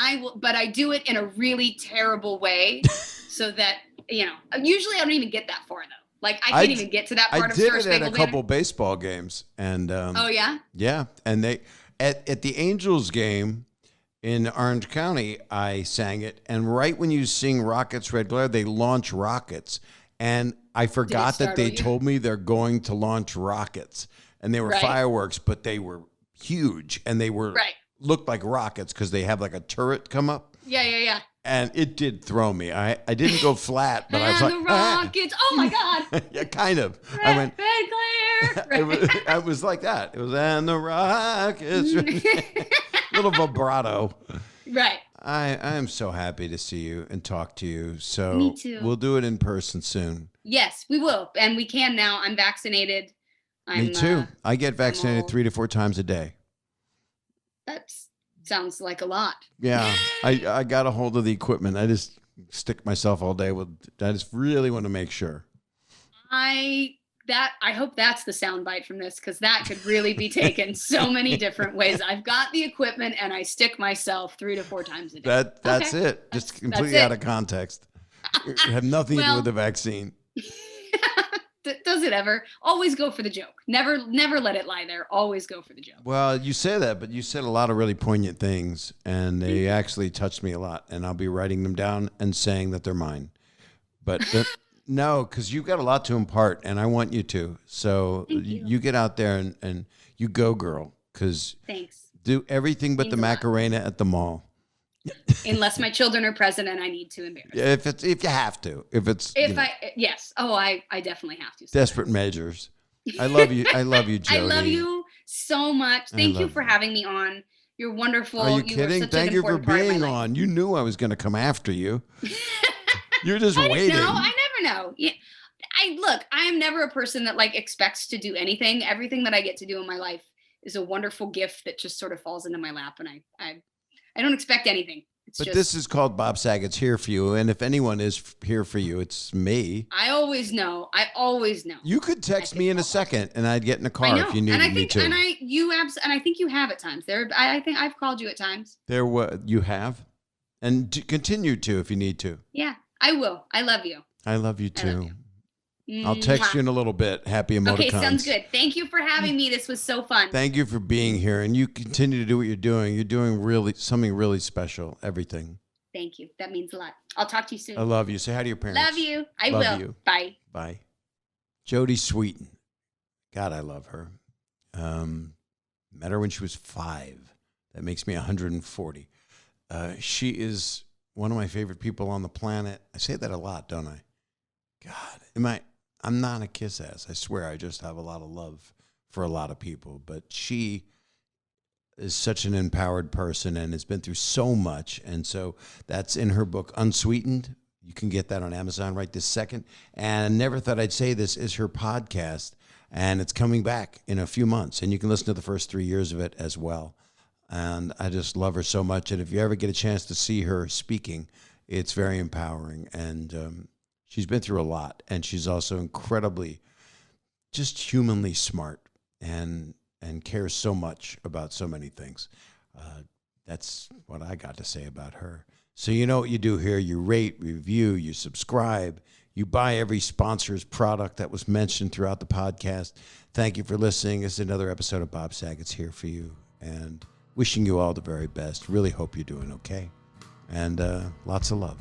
but I do it in a really terrible way, so that usually I don't even get that far though. I can't even get to that part of Star Spangled Banner. I did it at a couple baseball games, and oh yeah, yeah, and they at the Angels game in Orange County, I sang it, and right when you sing "Rockets, Red Glare," they launch rockets. And I forgot that they told me they're going to launch rockets, and they were fireworks, but they were huge, and they were looked like rockets because they have a turret come up. Yeah. And it did throw me. I didn't go flat, but I was like, the rockets. Oh my God. Yeah, kind of. I went red glare. I was like that. It was and the rockets. Little vibrato. Right. I am so happy to see you and talk to you. So me too. We'll do it in person soon. Yes, we will. And we can now. I'm vaccinated. Me too. I get vaccinated 3 to 4 times a day. That sounds like a lot. Yeah. I got a hold of the equipment. I just stick myself all day with. I just really want to make sure. I hope that's the soundbite from this, because that could really be taken so many different ways. I've got the equipment and I stick myself 3 to 4 times a day. That's it. Just completely out of context. Have nothing to do with the vaccine. Does it ever? Always go for the joke. Never let it lie there. Always go for the joke. Well, you say that, but you said a lot of really poignant things, and they actually touched me a lot. And I'll be writing them down and saying that they're mine. But no, because you've got a lot to impart, and I want you to. So you get out there and you go, girl. Because thanks. Do everything but the Macarena at the mall. Unless my children are present and I need to embarrass them. If you have to. Yes. Oh, I definitely have to. Desperate measures. I love you. I love you, Jodie. I love you so much. Thank you for having me on. You're wonderful. Are you kidding? Thank you for being on. You knew I was going to come after you. You're just waiting. No, I never know. Yeah. I am never a person that like expects to do anything. Everything that I get to do in my life is a wonderful gift that just sort of falls into my lap, and I don't expect anything. This is called Bob Saget's Here For You, and if anyone is here for you, it's me. I always know. You could text me in a second, and I'd get in a car if you needed me to. And I think you have at times. I think I've called you at times. You have, and continue to if you need to. Yeah, I will. I love you. I love you too. I'll text you in a little bit. Happy emoticons. Okay, sounds good. Thank you for having me. This was so fun. Thank you for being here, and you continue to do what you're doing. You're doing something really special. Everything. Thank you. That means a lot. I'll talk to you soon. I love you. Say hi to your parents. Love you. I will. Bye. Bye. Jodie Sweetin. God, I love her. Met her when she was 5. That makes me 140. She is one of my favorite people on the planet. I say that a lot, don't I? God, I'm not a kiss ass. I swear, I just have a lot of love for a lot of people. But she is such an empowered person and has been through so much. And so that's in her book, Unsweetened. You can get that on Amazon right this second. And Never Thought I'd Say This is her podcast. And it's coming back in a few months. And you can listen to the first 3 years of it as well. And I just love her so much. And if you ever get a chance to see her speaking, it's very empowering. And she's been through a lot, and she's also incredibly, just humanly smart and cares so much about so many things. That's what I got to say about her. So you know what you do here. You rate, review, you subscribe, you buy every sponsor's product that was mentioned throughout the podcast. Thank you for listening. This is another episode of Bob Saget's Here For You, and wishing you all the very best. Really hope you're doing okay, and lots of love.